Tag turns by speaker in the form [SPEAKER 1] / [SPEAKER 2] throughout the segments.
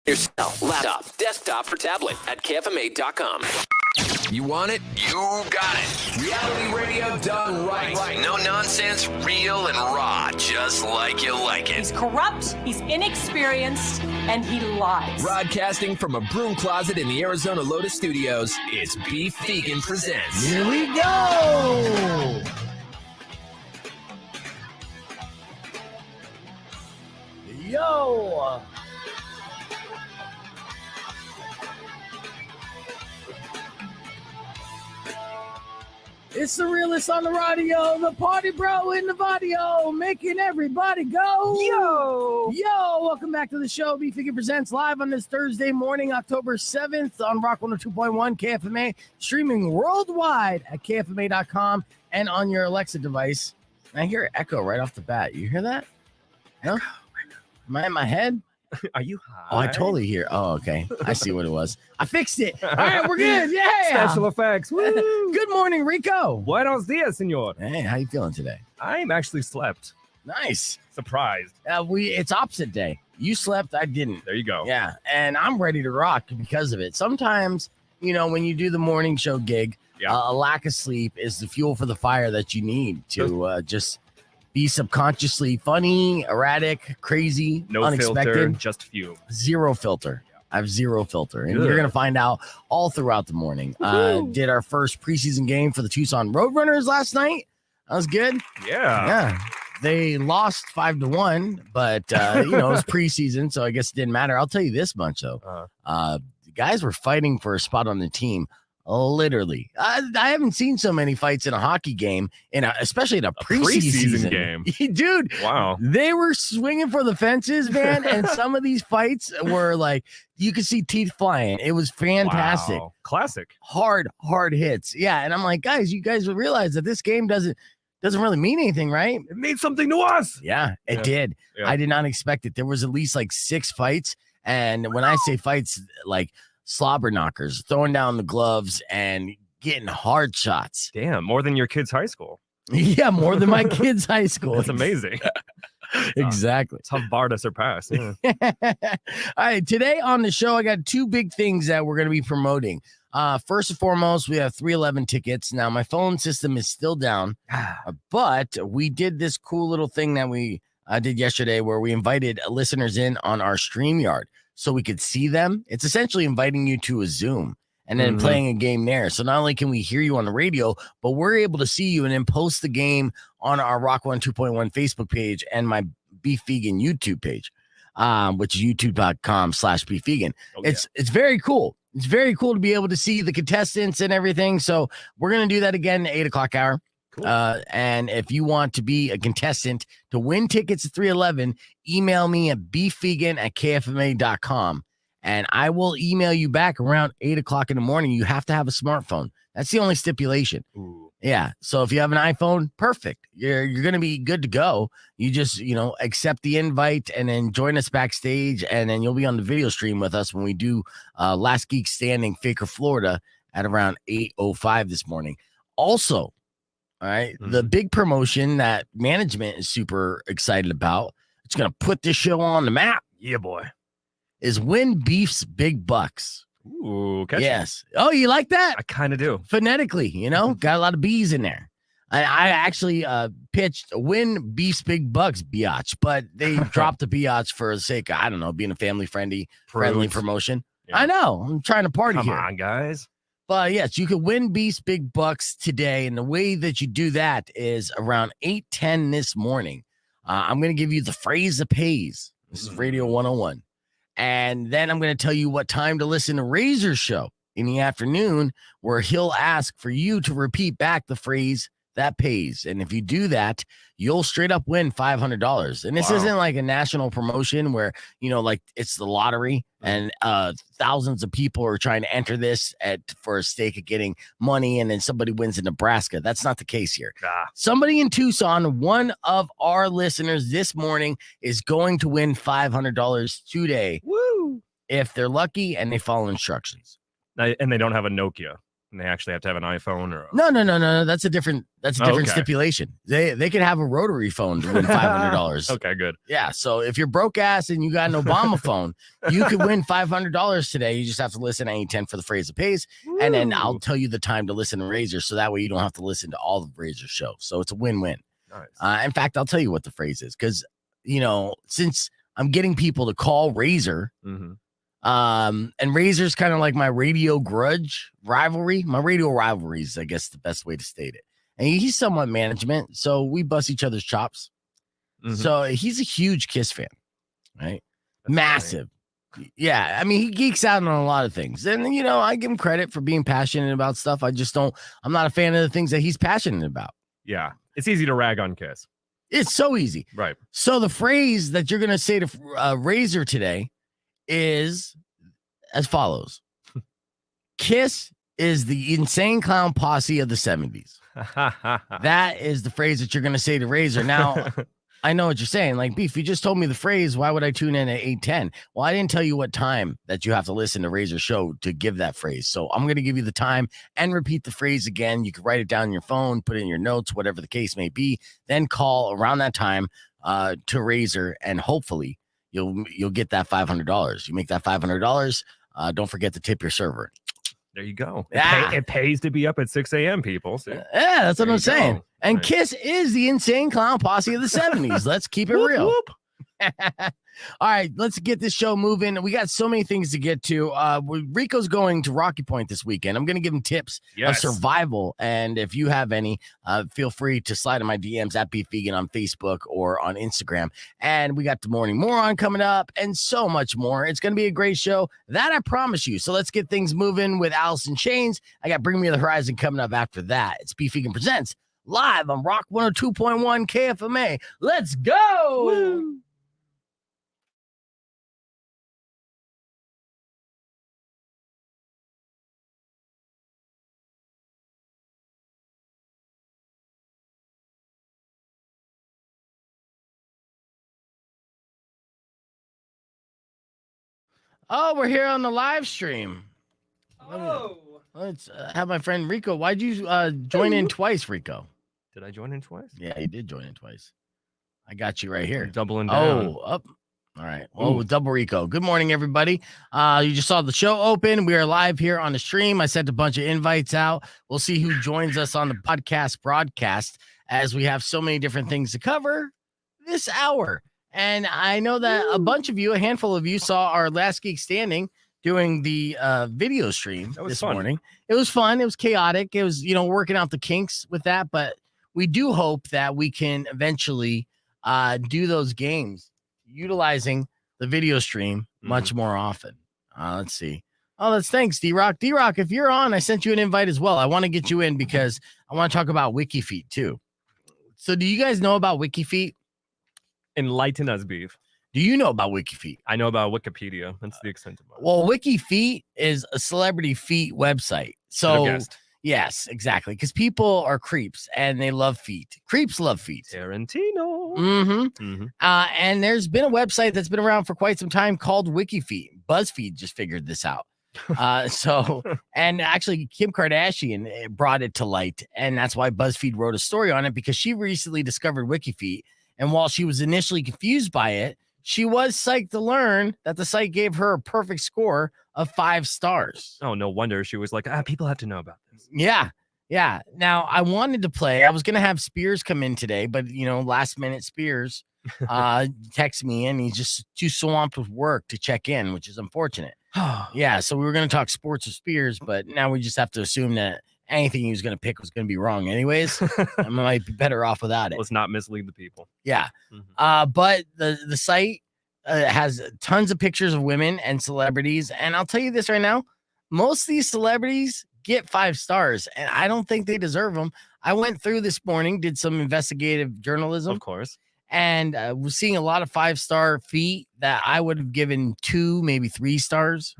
[SPEAKER 1] Your cell, laptop, desktop, or tablet at KFMA.com. You want it? You got it. Reality radio done right. No nonsense, real and raw, just like you like it.
[SPEAKER 2] He's corrupt, he's inexperienced, and he lies.
[SPEAKER 1] Broadcasting from a broom closet in the Arizona Lotus Studios, it's Beef Vegan Presents.
[SPEAKER 3] Here we go! Yo! It's the realest on the radio, the party bro in the video, making everybody go. Yo! Welcome back to the show. Beef Vegan Presents live on this Thursday morning, October 7th on Rock 102.1 KFMA, streaming worldwide at KFMA.com and on your Alexa device. I hear an echo right off the bat. You hear that? No? Am I in my head?
[SPEAKER 4] Are you high?
[SPEAKER 3] Oh, I totally hear. Oh, okay. I see what it was. I fixed it. All right, we're good. Yeah.
[SPEAKER 4] Special effects. Woo.
[SPEAKER 3] Good morning, Rico.
[SPEAKER 4] Buenos dias, senor.
[SPEAKER 3] Hey, how you feeling today?
[SPEAKER 4] I'm actually slept.
[SPEAKER 3] Nice.
[SPEAKER 4] Surprised.
[SPEAKER 3] It's opposite day. You slept, I didn't.
[SPEAKER 4] There you go.
[SPEAKER 3] Yeah, and I'm ready to rock because of it. Sometimes, when you do the morning show gig, a lack of sleep is the fuel for the fire that you need to just be subconsciously funny, erratic, crazy,
[SPEAKER 4] no
[SPEAKER 3] unexpected.
[SPEAKER 4] Filter, just fume.
[SPEAKER 3] Zero filter. I have zero filter. And
[SPEAKER 4] Good.
[SPEAKER 3] you're going to find out all throughout the morning. Did our first preseason game for the Tucson Roadrunners last night. That was good.
[SPEAKER 4] Yeah.
[SPEAKER 3] They lost 5-1, but, it was preseason, so I guess it didn't matter. I'll tell you this much, though. The guys were fighting for a spot on the team. Literally, I haven't seen so many fights in a hockey game, especially in a preseason
[SPEAKER 4] game.
[SPEAKER 3] Dude,
[SPEAKER 4] wow.
[SPEAKER 3] They were swinging for the fences, man, and some of these fights were like, you could see teeth flying. It was fantastic.
[SPEAKER 4] Wow. Classic.
[SPEAKER 3] Hard hits. Yeah, and I'm like, guys, you guys realize that this game doesn't really mean anything, right?
[SPEAKER 4] It means something to us.
[SPEAKER 3] Yeah, it did. Yeah. I did not expect it. There was at least like 6 fights, and when I say fights, like slobber knockers, throwing down the gloves and getting hard shots.
[SPEAKER 4] Damn, more than your kid's high school.
[SPEAKER 3] Yeah, more than my kid's high school.
[SPEAKER 4] That's amazing.
[SPEAKER 3] Exactly.
[SPEAKER 4] Tough bar to surpass. Yeah.
[SPEAKER 3] All right, today on the show, I got 2 big things that we're going to be promoting. First and foremost, we have 311 tickets. Now, my phone system is still down, but we did this cool little thing that we did yesterday where we invited listeners in on our StreamYard so we could see them. It's essentially inviting you to a Zoom and then playing a game there. So not only can we hear you on the radio, but we're able to see you and then post the game on our Rock 102.1 Facebook page and my Beef Vegan YouTube page, which is youtube.com/beefvegan. It's very cool. It's very cool to be able to see the contestants and everything. So we're going to do that again at 8 o'clock hour. Cool. And if you want to be a contestant to win tickets at 311, email me at beefvegan@kfma.com and I will email you back around 8 o'clock in the morning. You have to have a smartphone. That's the only stipulation.
[SPEAKER 4] Ooh.
[SPEAKER 3] Yeah. So if you have an iPhone, perfect. You're going to be good to go. You just, accept the invite and then join us backstage. And then you'll be on the video stream with us when we do Last Geek Standing Faker, Florida at around 8:05 this morning. Also, all right, the big promotion that management is super excited about, it's going to put this show on the map.
[SPEAKER 4] Yeah, boy.
[SPEAKER 3] Is Win Beef's Big Bucks.
[SPEAKER 4] Ooh, catchy.
[SPEAKER 3] Yes. Oh, you like that?
[SPEAKER 4] I kind of do.
[SPEAKER 3] Phonetically, got a lot of B's in there. I actually pitched Win Beef's Big Bucks biatch, but they dropped the biatch for the sake of, I don't know, being a family-friendly promotion. Yeah. I know. I'm trying to party here.
[SPEAKER 4] Come on, guys.
[SPEAKER 3] But yes, you can win Beef's Big Bucks today. And the way that you do that is around 8:10 this morning. I'm going to give you the phrase that pays. This is Radio 101. And then I'm going to tell you what time to listen to Razor's show in the afternoon, where he'll ask for you to repeat back the phrase that pays. And if you do that, you'll straight up win $500. And this isn't like a national promotion where, like it's the lottery and thousands of people are trying to enter this for a stake of getting money. And then somebody wins in Nebraska. That's not the case here. Somebody in Tucson, one of our listeners this morning, is going to win $500 today.
[SPEAKER 4] Woo!
[SPEAKER 3] If they're lucky and they follow instructions.
[SPEAKER 4] And they don't have a Nokia. And they actually have to have an iPhone or
[SPEAKER 3] No. That's a different
[SPEAKER 4] okay.
[SPEAKER 3] stipulation. They could have a rotary phone to win $500.
[SPEAKER 4] Okay, good.
[SPEAKER 3] Yeah. So if you're broke ass and you got an Obama phone, you could win $500 today. You just have to listen to 810 for the phrase that pays.
[SPEAKER 4] Woo.
[SPEAKER 3] And then I'll tell you the time to listen to Razor. So that way you don't have to listen to all of Razor's show. So it's a win-win.
[SPEAKER 4] Nice.
[SPEAKER 3] In fact, I'll tell you what the phrase is. Because, since I'm getting people to call Razor, and Razor's kind of like my radio rivalry. My radio rivalry is, I guess, the best way to state it. And he's somewhat management, so we bust each other's chops. So he's a huge Kiss fan, right? That's massive. Funny. Yeah, I mean, he geeks out on a lot of things. And, I give him credit for being passionate about stuff. I'm not a fan of the things that he's passionate about.
[SPEAKER 4] Yeah, it's easy to rag on Kiss.
[SPEAKER 3] It's so easy.
[SPEAKER 4] Right.
[SPEAKER 3] So the phrase that you're going to say to Razor today is as follows. Kiss is the insane clown posse of the 70s. That is the phrase that you're going to say to Razor. Now, I know what you're saying. Like, Beef, you just told me the phrase. Why would I tune in at 8:10? Well, I didn't tell you what time that you have to listen to Razor's show to give that phrase. So I'm going to give you the time and repeat the phrase again. You can write it down on your phone, put it in your notes, whatever the case may be. Then call around that time to Razor, and hopefully you'll get that $500. You make that $500. Don't forget to tip your server.
[SPEAKER 4] There you go.
[SPEAKER 3] Yeah.
[SPEAKER 4] It pays to be up at 6 a.m., people. See?
[SPEAKER 3] Yeah, that's what I'm saying.
[SPEAKER 4] Go.
[SPEAKER 3] And
[SPEAKER 4] Nice.
[SPEAKER 3] Kiss is the insane clown posse of the 70s. Let's keep it real.
[SPEAKER 4] Whoop.
[SPEAKER 3] All right, let's get this show moving. We got so many things to get to. Rico's going to Rocky Point this weekend. I'm going to give him tips of survival. And if you have any, feel free to slide in my DMs at Beef Vegan on Facebook or on Instagram. And we got the Morning Moron coming up and so much more. It's going to be a great show. That I promise you. So let's get things moving with Allison Chains. I got Bring Me to the Horizon coming up after that. It's Beef Vegan Presents live on Rock 102.1 KFMA. Let's go. Woo. Oh, we're here on the live stream. Let's have my friend Rico. Why'd you join in twice, Rico?
[SPEAKER 4] Did I join in twice?
[SPEAKER 3] Yeah, you did join in twice. I got you right here.
[SPEAKER 4] Doubling down.
[SPEAKER 3] Oh, up. All right. Well, double Rico. Good morning, everybody. You just saw the show open. We are live here on the stream. I sent a bunch of invites out. We'll see who joins us on the podcast broadcast as we have so many different things to cover this hour. And I know that a bunch of you, a handful of you, saw our Last Geek Standing doing the video stream this morning. It was fun. It was chaotic. It was, working out the kinks with that. But we do hope that we can eventually do those games utilizing the video stream much more often. Let's see. Oh, that's thanks, D-Rock. D-Rock, if you're on, I sent you an invite as well. I want to get you in because I want to talk about WikiFeet too. So do you guys know about WikiFeet?
[SPEAKER 4] Enlighten us, Beef.
[SPEAKER 3] Do you know about WikiFeet?
[SPEAKER 4] I know about Wikipedia. That's the extent of it.
[SPEAKER 3] Well, WikiFeet is a celebrity feet website. So, yes, exactly. Because people are creeps and they love feet. Creeps love feet.
[SPEAKER 4] Tarantino.
[SPEAKER 3] And there's been a website that's been around for quite some time called WikiFeet. BuzzFeed just figured this out. And actually Kim Kardashian brought it to light. And that's why BuzzFeed wrote a story on it, because she recently discovered WikiFeet. And while she was initially confused by it, she was psyched to learn that the site gave her a perfect score of 5 stars.
[SPEAKER 4] Oh, no wonder. She was like, people have to know about this.
[SPEAKER 3] Yeah. Now, I wanted to play. I was going to have Spears come in today, but, last minute Spears texted me and he's just too swamped with work to check in, which is unfortunate. Yeah, so we were going to talk sports with Spears, but now we just have to assume that anything he was going to pick was going to be wrong anyways. I might be better off without it.
[SPEAKER 4] Let's not mislead the people.
[SPEAKER 3] Yeah. But the site has tons of pictures of women and celebrities. And I'll tell you this right now, most of these celebrities get 5 stars, and I don't think they deserve them. I went through this morning, did some investigative journalism.
[SPEAKER 4] Of course.
[SPEAKER 3] And was seeing a lot of 5-star feet that I would have given 2, maybe 3 stars.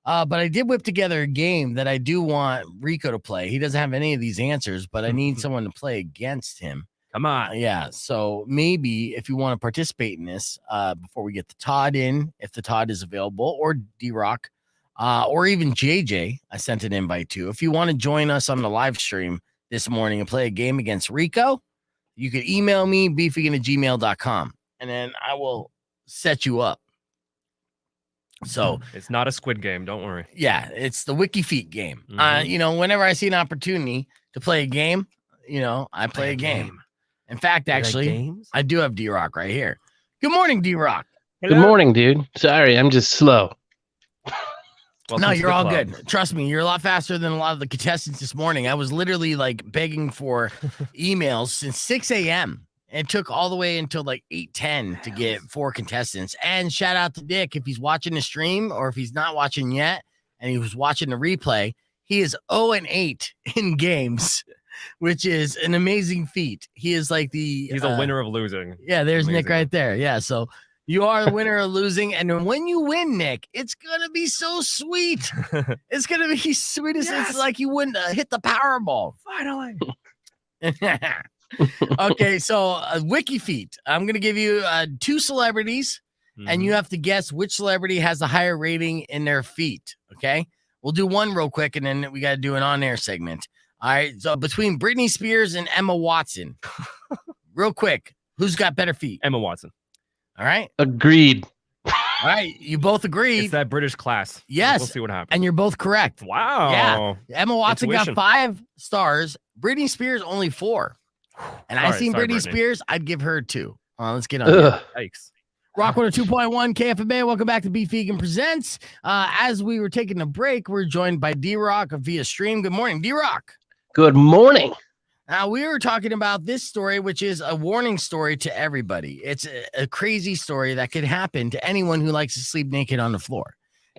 [SPEAKER 3] But I did whip together a game that I do want Rico to play. He doesn't have any of these answers, but I need someone to play against him.
[SPEAKER 4] Come on.
[SPEAKER 3] Yeah. So maybe if you want to participate in this, before we get the Todd in, if the Todd is available, or D-Rock, or even JJ, I sent an invite to. If you want to join us on the live stream this morning and play a game against Rico, you could email me, beefing@gmail.com, and then I will set you up. So
[SPEAKER 4] it's not a Squid Game. Don't worry.
[SPEAKER 3] Yeah, it's the Wiki Feet game. Whenever I see an opportunity to play a game, I play a game. In fact, actually, I do have D-Rock right here. Good morning, D-Rock.
[SPEAKER 5] Good morning, dude. Sorry, I'm just slow.
[SPEAKER 3] No, you're all good. Trust me, you're a lot faster than a lot of the contestants this morning. I was literally begging for emails since 6 a.m. It took all the way until 8:10 to get 4 contestants. And shout out to Dick if he's watching the stream or if he's not watching yet and he was watching the replay. He is 0-8 in games, which is an amazing feat. He is he's
[SPEAKER 4] a winner of losing.
[SPEAKER 3] Yeah, there's amazing. Nick right there. Yeah, so you are the winner of losing. And when you win, Nick, it's going to be so sweet. It's going to be sweet. Yes. It's like you wouldn't hit the Powerball.
[SPEAKER 4] Finally.
[SPEAKER 3] Okay, so Wiki Feet. I'm going to give you 2 celebrities, and you have to guess which celebrity has a higher rating in their feet, okay? We'll do one real quick, and then we got to do an on-air segment. All right, so between Britney Spears and Emma Watson, real quick, who's got better feet?
[SPEAKER 4] Emma Watson.
[SPEAKER 3] All right.
[SPEAKER 5] Agreed.
[SPEAKER 3] All right, you both agreed.
[SPEAKER 4] It's that British class.
[SPEAKER 3] Yes.
[SPEAKER 4] We'll see what happens.
[SPEAKER 3] And you're both correct.
[SPEAKER 4] Wow.
[SPEAKER 3] Yeah. Emma Watson got 5 stars. Britney Spears only 4. And I seen Britney Spears, I'd give her 2. Let's get on that.
[SPEAKER 4] Yikes.
[SPEAKER 3] Rock 102.1 KFMA. Welcome back to Beef Vegan Presents. As we were taking a break, we're joined by D-Rock via stream. Good morning, D-Rock.
[SPEAKER 5] Good morning.
[SPEAKER 3] Now, we were talking about this story, which is a warning story to everybody. It's a crazy story that could happen to anyone who likes to sleep naked on the floor.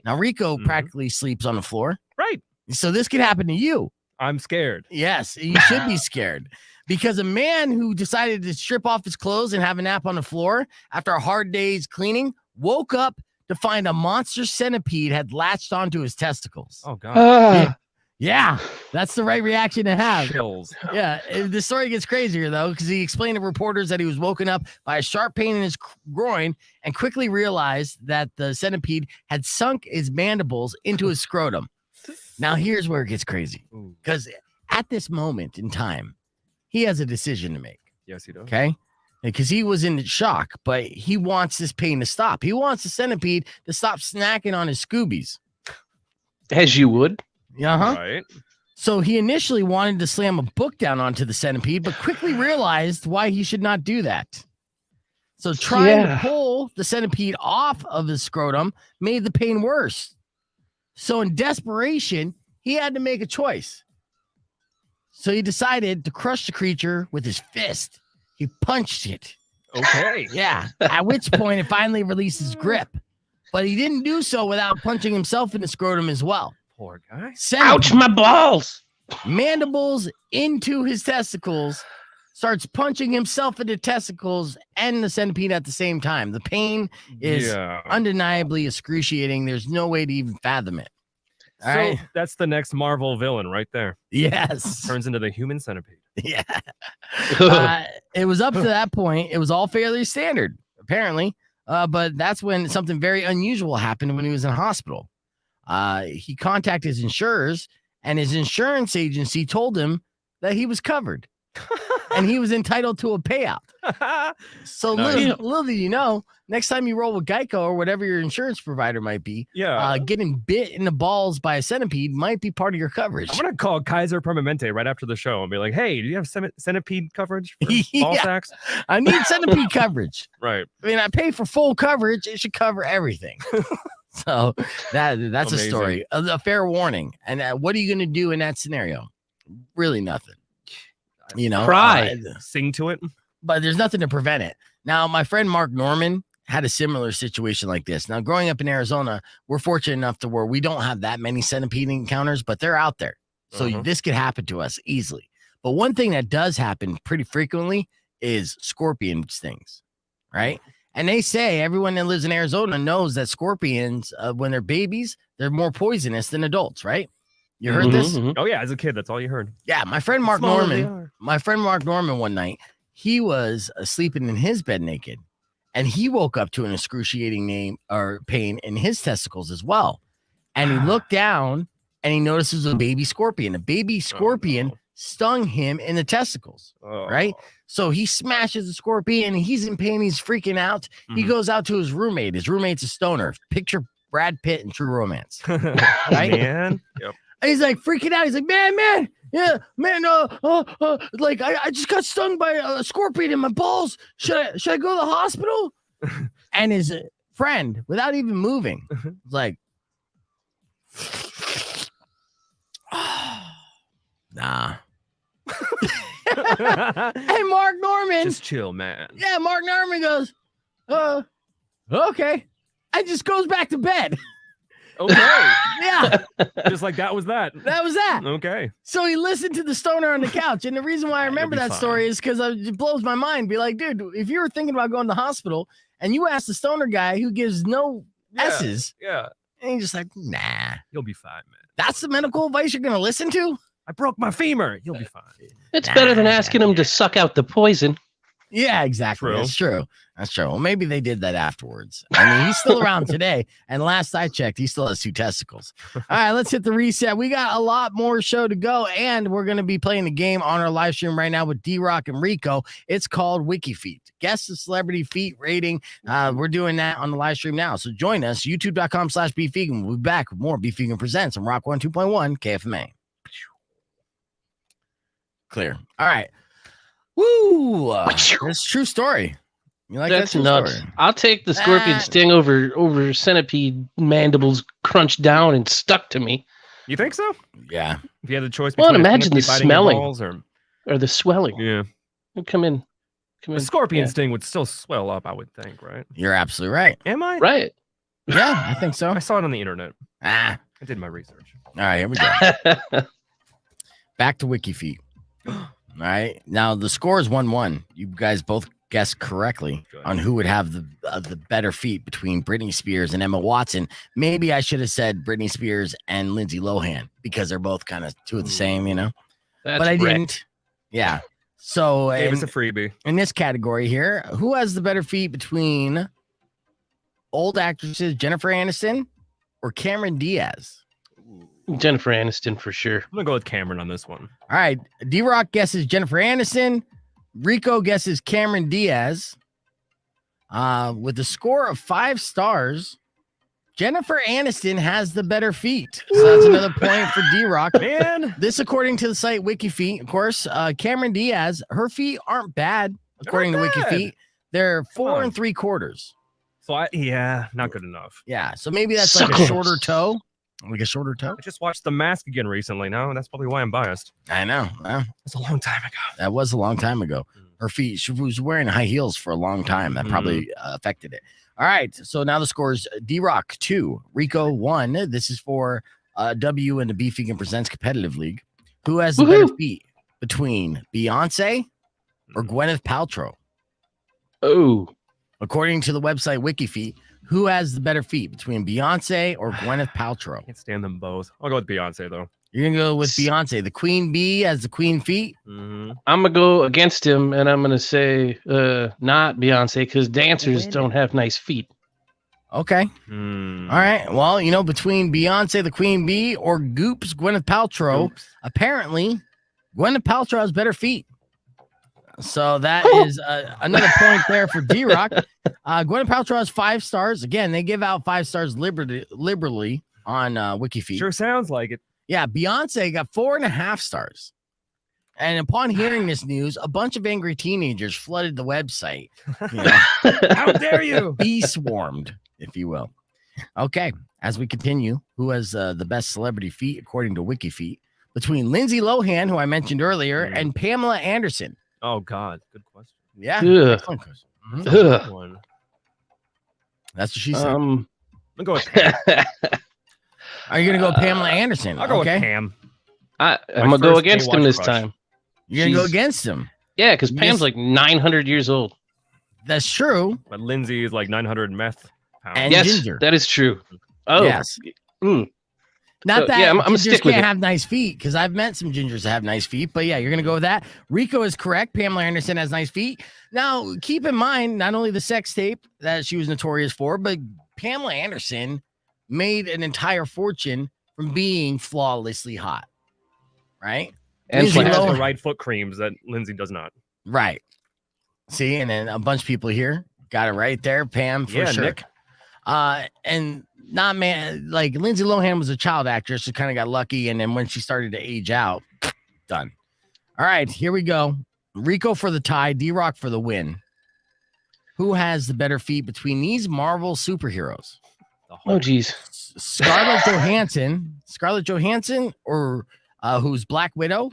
[SPEAKER 3] Now, Rico practically sleeps on the floor.
[SPEAKER 4] Right.
[SPEAKER 3] So this could happen to you.
[SPEAKER 4] I'm scared.
[SPEAKER 3] Yes, you should be scared. Because a man who decided to strip off his clothes and have a nap on the floor after a hard day's cleaning woke up to find a monster centipede had latched onto his testicles.
[SPEAKER 4] Oh, God.
[SPEAKER 3] Yeah, that's the right reaction to have.
[SPEAKER 4] Chills.
[SPEAKER 3] Yeah, the story gets crazier, though, because he explained to reporters that he was woken up by a sharp pain in his groin and quickly realized that the centipede had sunk his mandibles into his scrotum. Now, here's where it gets crazy, because at this moment in time, he has a decision to make.
[SPEAKER 4] Yes, he does.
[SPEAKER 3] Okay? Because he was in shock, but he wants this pain to stop. He wants the centipede to stop snacking on his Scoobies.
[SPEAKER 5] As you would.
[SPEAKER 3] Uh-huh.
[SPEAKER 4] Right.
[SPEAKER 3] So he initially wanted to slam a book down onto the centipede, but quickly realized why he should not do that. So trying to pull the centipede off of his scrotum made the pain worse. So in desperation, he had to make a choice. So he decided to crush the creature with his fist. He punched it.
[SPEAKER 4] Okay.
[SPEAKER 3] Yeah. At which point it finally released his grip. But he didn't do so without punching himself in the scrotum as well.
[SPEAKER 4] Poor guy.
[SPEAKER 5] Ouch, my balls.
[SPEAKER 3] Mandibles into his testicles, starts punching himself in the testicles and the centipede at the same time. The pain is undeniably excruciating. There's no way to even fathom it. All right.
[SPEAKER 4] That's the next Marvel villain right there.
[SPEAKER 3] Yes.
[SPEAKER 4] Turns into the human centipede.
[SPEAKER 3] Yeah. It was up to that point. It was all fairly standard, apparently. But that's when something very unusual happened when he was in hospital. He contacted his insurers, and his insurance agency told him that he was covered and he was entitled to a payout. So little did you know, next time you roll with Geico or whatever your insurance provider might be, getting bit in the balls by a centipede might be part of your coverage.
[SPEAKER 4] I'm gonna call Kaiser Permanente right after the show and be like, "Hey, do you have centipede coverage for ball sacks?
[SPEAKER 3] I need centipede coverage."
[SPEAKER 4] Right.
[SPEAKER 3] I mean, I pay for full coverage; it should cover everything. So that's amazing. A story, a fair warning. And what are you going to do in that scenario? Really nothing.
[SPEAKER 5] Cry,
[SPEAKER 4] sing to it.
[SPEAKER 3] But there's nothing to prevent it. Now, my friend Mark Norman had a similar situation like this. Now, growing up in Arizona, we're fortunate enough to where we don't have that many centipede encounters, but they're out there. So this could happen to us easily. But one thing that does happen pretty frequently is scorpion stings, right? And they say everyone that lives in Arizona knows that scorpions, when they're babies, they're more poisonous than adults, right? You heard this?
[SPEAKER 4] Oh, yeah. As a kid, that's all you heard.
[SPEAKER 3] Yeah. My friend Mark Norman one night, he was sleeping in his bed naked, and he woke up to an excruciating pain in his testicles as well. and he looked down and he notices a baby scorpion. A baby scorpion stung him in the testicles, right? So he smashes the scorpion and he's in pain. He's freaking out. He goes out to his roommate. His roommate's a stoner. Picture Brad Pitt in True Romance, right?
[SPEAKER 4] Man. Yep.
[SPEAKER 3] And he's like freaking out. He's like, man, yeah, man, like I just got stung by a scorpion in my balls. Should I go to the hospital? And his friend, without even moving, was like, nah. And Mark Norman,
[SPEAKER 4] Just chill, man.
[SPEAKER 3] yeah, Mark Norman goes, okay, and just goes back to bed.
[SPEAKER 4] Okay.
[SPEAKER 3] Yeah,
[SPEAKER 4] Just like that was that.
[SPEAKER 3] that was that.
[SPEAKER 4] Okay.
[SPEAKER 3] So he listened to the stoner on the couch, and the reason why I remember
[SPEAKER 4] You'll be
[SPEAKER 3] that
[SPEAKER 4] fine.
[SPEAKER 3] story is because it blows my mind. Be like, dude, if you were thinking about going to the hospital and you ask the stoner guy who gives no S's,
[SPEAKER 4] Yeah.
[SPEAKER 3] and he's just like, nah,
[SPEAKER 4] You'll be fine, man.
[SPEAKER 3] that's the medical advice you're gonna listen to?
[SPEAKER 4] I broke my femur. You'll be fine.
[SPEAKER 5] It's better than asking him to suck out the poison.
[SPEAKER 3] Yeah, exactly.
[SPEAKER 4] True.
[SPEAKER 3] That's true. That's true. Well, maybe they did that afterwards. I mean, he's still around today. And last I checked, he still has 2 testicles. All right, let's hit the reset. We got a lot more show to go. And we're going to be playing the game on our live stream right now with D-Rock and Rico. It's called WikiFeet. Guess the celebrity feet rating. We're doing that on the live stream now. So join us, youtube.com/BeefVegan. We'll be back with more Beef Vegan Presents on Rock 102.1 KFMA. Clear. All right. Woo! That's a true story. You like
[SPEAKER 5] That's
[SPEAKER 3] that true
[SPEAKER 5] nuts.
[SPEAKER 3] story?
[SPEAKER 5] I'll take the scorpion sting over centipede mandibles crunched down and stuck to me.
[SPEAKER 4] You think so?
[SPEAKER 3] Yeah.
[SPEAKER 4] If you had the choice
[SPEAKER 5] Well,
[SPEAKER 4] between a
[SPEAKER 5] imagine the
[SPEAKER 4] centipede biting your
[SPEAKER 5] smelling.
[SPEAKER 4] balls or
[SPEAKER 5] Or the swelling.
[SPEAKER 4] yeah,
[SPEAKER 5] Come in.
[SPEAKER 4] a scorpion sting would still swell up, I would think, right?
[SPEAKER 3] You're absolutely right.
[SPEAKER 4] Am I?
[SPEAKER 5] Right.
[SPEAKER 3] Yeah, I think so.
[SPEAKER 4] I saw it on the internet.
[SPEAKER 3] Ah.
[SPEAKER 4] I did my research.
[SPEAKER 3] All right, here we go. Back to WikiFeet. All right. Now the score is 1-1. You guys both guessed correctly on who would have the better feet between Britney Spears and Emma Watson. Maybe I should have said Britney Spears and Lindsay Lohan because they're both kind of two of the same, you know.
[SPEAKER 5] That's
[SPEAKER 3] but I
[SPEAKER 5] wrecked.
[SPEAKER 3] didn't. Yeah. So
[SPEAKER 4] Gave us a freebie.
[SPEAKER 3] in this category here, who has the better feet between old actresses Jennifer Aniston or Cameron Diaz?
[SPEAKER 5] Jennifer Aniston for sure.
[SPEAKER 4] I'm gonna go with Cameron on this one.
[SPEAKER 3] All right. D-Rock guesses Jennifer Aniston. Rico guesses Cameron Diaz. With a score of 5 stars, Jennifer Aniston has the better feet. So that's another point for D-Rock.
[SPEAKER 4] Man,
[SPEAKER 3] This, according to the site WikiFeet, of course, Cameron Diaz, her feet aren't bad, according to
[SPEAKER 4] not bad.
[SPEAKER 3] WikiFeet. They're 4
[SPEAKER 4] on.
[SPEAKER 3] 3/4.
[SPEAKER 4] so not good enough.
[SPEAKER 3] Yeah. So maybe that's like a
[SPEAKER 5] Suckles.
[SPEAKER 3] shorter toe. Like a shorter toe?
[SPEAKER 4] I just watched The Mask again recently. No, that's probably why I'm biased.
[SPEAKER 3] I know. Well,
[SPEAKER 4] It's a long time ago.
[SPEAKER 3] that was a long time ago. Her feet, she was wearing high heels for a long time. That probably affected it. All right. So now the score is D-Rock 2, Rico 1. This is for W in the Beef Vegan Presents Competitive League. Who has the better feet between Beyonce or Gwyneth Paltrow?
[SPEAKER 5] Oh,
[SPEAKER 3] According to the website WikiFeet, who has the better feet between Beyonce or Gwyneth Paltrow?
[SPEAKER 4] Can't stand them both. I'll go with Beyonce though.
[SPEAKER 3] You're going to go with Beyonce. The queen bee has the queen feet.
[SPEAKER 4] Mm-hmm.
[SPEAKER 5] I'm gonna go against him, and I'm gonna say not Beyonce because dancers don't have nice feet.
[SPEAKER 3] Okay.
[SPEAKER 4] Mm.
[SPEAKER 3] All right. Well, you know, between Beyonce, the queen bee, or Goop's Gwyneth Paltrow,
[SPEAKER 4] Oops.
[SPEAKER 3] apparently Gwyneth Paltrow has better feet. So that is another point there for D-Rock. Gwyneth Paltrow has 5 stars. Again, they give out 5 stars liberally on WikiFeet.
[SPEAKER 4] Sure sounds like it.
[SPEAKER 3] Yeah, Beyonce got 4.5 stars. And upon hearing this news, a bunch of angry teenagers flooded the website. You know,
[SPEAKER 4] How dare you?
[SPEAKER 3] bee swarmed, if you will. Okay, as we continue, who has the best celebrity feet according to WikiFeet between Lindsay Lohan, who I mentioned earlier, and Pamela Anderson?
[SPEAKER 4] Oh God, good question.
[SPEAKER 3] Yeah,
[SPEAKER 5] Ugh.
[SPEAKER 3] excellent question. Mhm.
[SPEAKER 5] Ugh.
[SPEAKER 4] One.
[SPEAKER 3] That's what she said.
[SPEAKER 4] I'm gonna go with Pam.
[SPEAKER 3] Are you gonna go Pamela Anderson?
[SPEAKER 4] I'll go
[SPEAKER 3] okay,
[SPEAKER 4] with Pam.
[SPEAKER 5] I'm gonna go
[SPEAKER 4] first
[SPEAKER 5] against him
[SPEAKER 4] Baywatch
[SPEAKER 5] this
[SPEAKER 4] crush.
[SPEAKER 5] time.
[SPEAKER 3] you're gonna go
[SPEAKER 5] She's-
[SPEAKER 3] against him.
[SPEAKER 5] Yeah, because Pam's
[SPEAKER 3] Yes.
[SPEAKER 5] like 900 years old.
[SPEAKER 3] That's true.
[SPEAKER 4] But Lindsay is like 900 meth pounds.
[SPEAKER 3] And
[SPEAKER 5] yes,
[SPEAKER 3] ginger.
[SPEAKER 5] that is true. Oh,
[SPEAKER 3] Yes.
[SPEAKER 5] mm.
[SPEAKER 3] Not
[SPEAKER 5] So,
[SPEAKER 3] that
[SPEAKER 5] yeah, I'm gonna
[SPEAKER 3] gingers
[SPEAKER 5] stick with
[SPEAKER 3] can't
[SPEAKER 5] it.
[SPEAKER 3] have nice feet because I've met some gingers that have nice feet. But yeah, you're gonna go with that. Rico is correct. Pamela Anderson has nice feet. Now, keep in mind not only the sex tape that she was notorious for, but Pamela Anderson made an entire fortune from being flawlessly hot. Right?
[SPEAKER 5] And
[SPEAKER 4] She has
[SPEAKER 3] Lohan-
[SPEAKER 4] the right foot creams that Lindsay does not.
[SPEAKER 3] Right. See, and then a bunch of people here got it right there. Pam, for sure.
[SPEAKER 4] Nick.
[SPEAKER 3] And not man, like Lindsay Lohan was a child actress. She kind of got lucky. And then when she started to age out, done. All right, here we go. Rico for the tie, D-Rock for the win. Who has the better feet between these Marvel superheroes?
[SPEAKER 5] Oh, geez.
[SPEAKER 3] Scarlett Johansson, or who's Black Widow,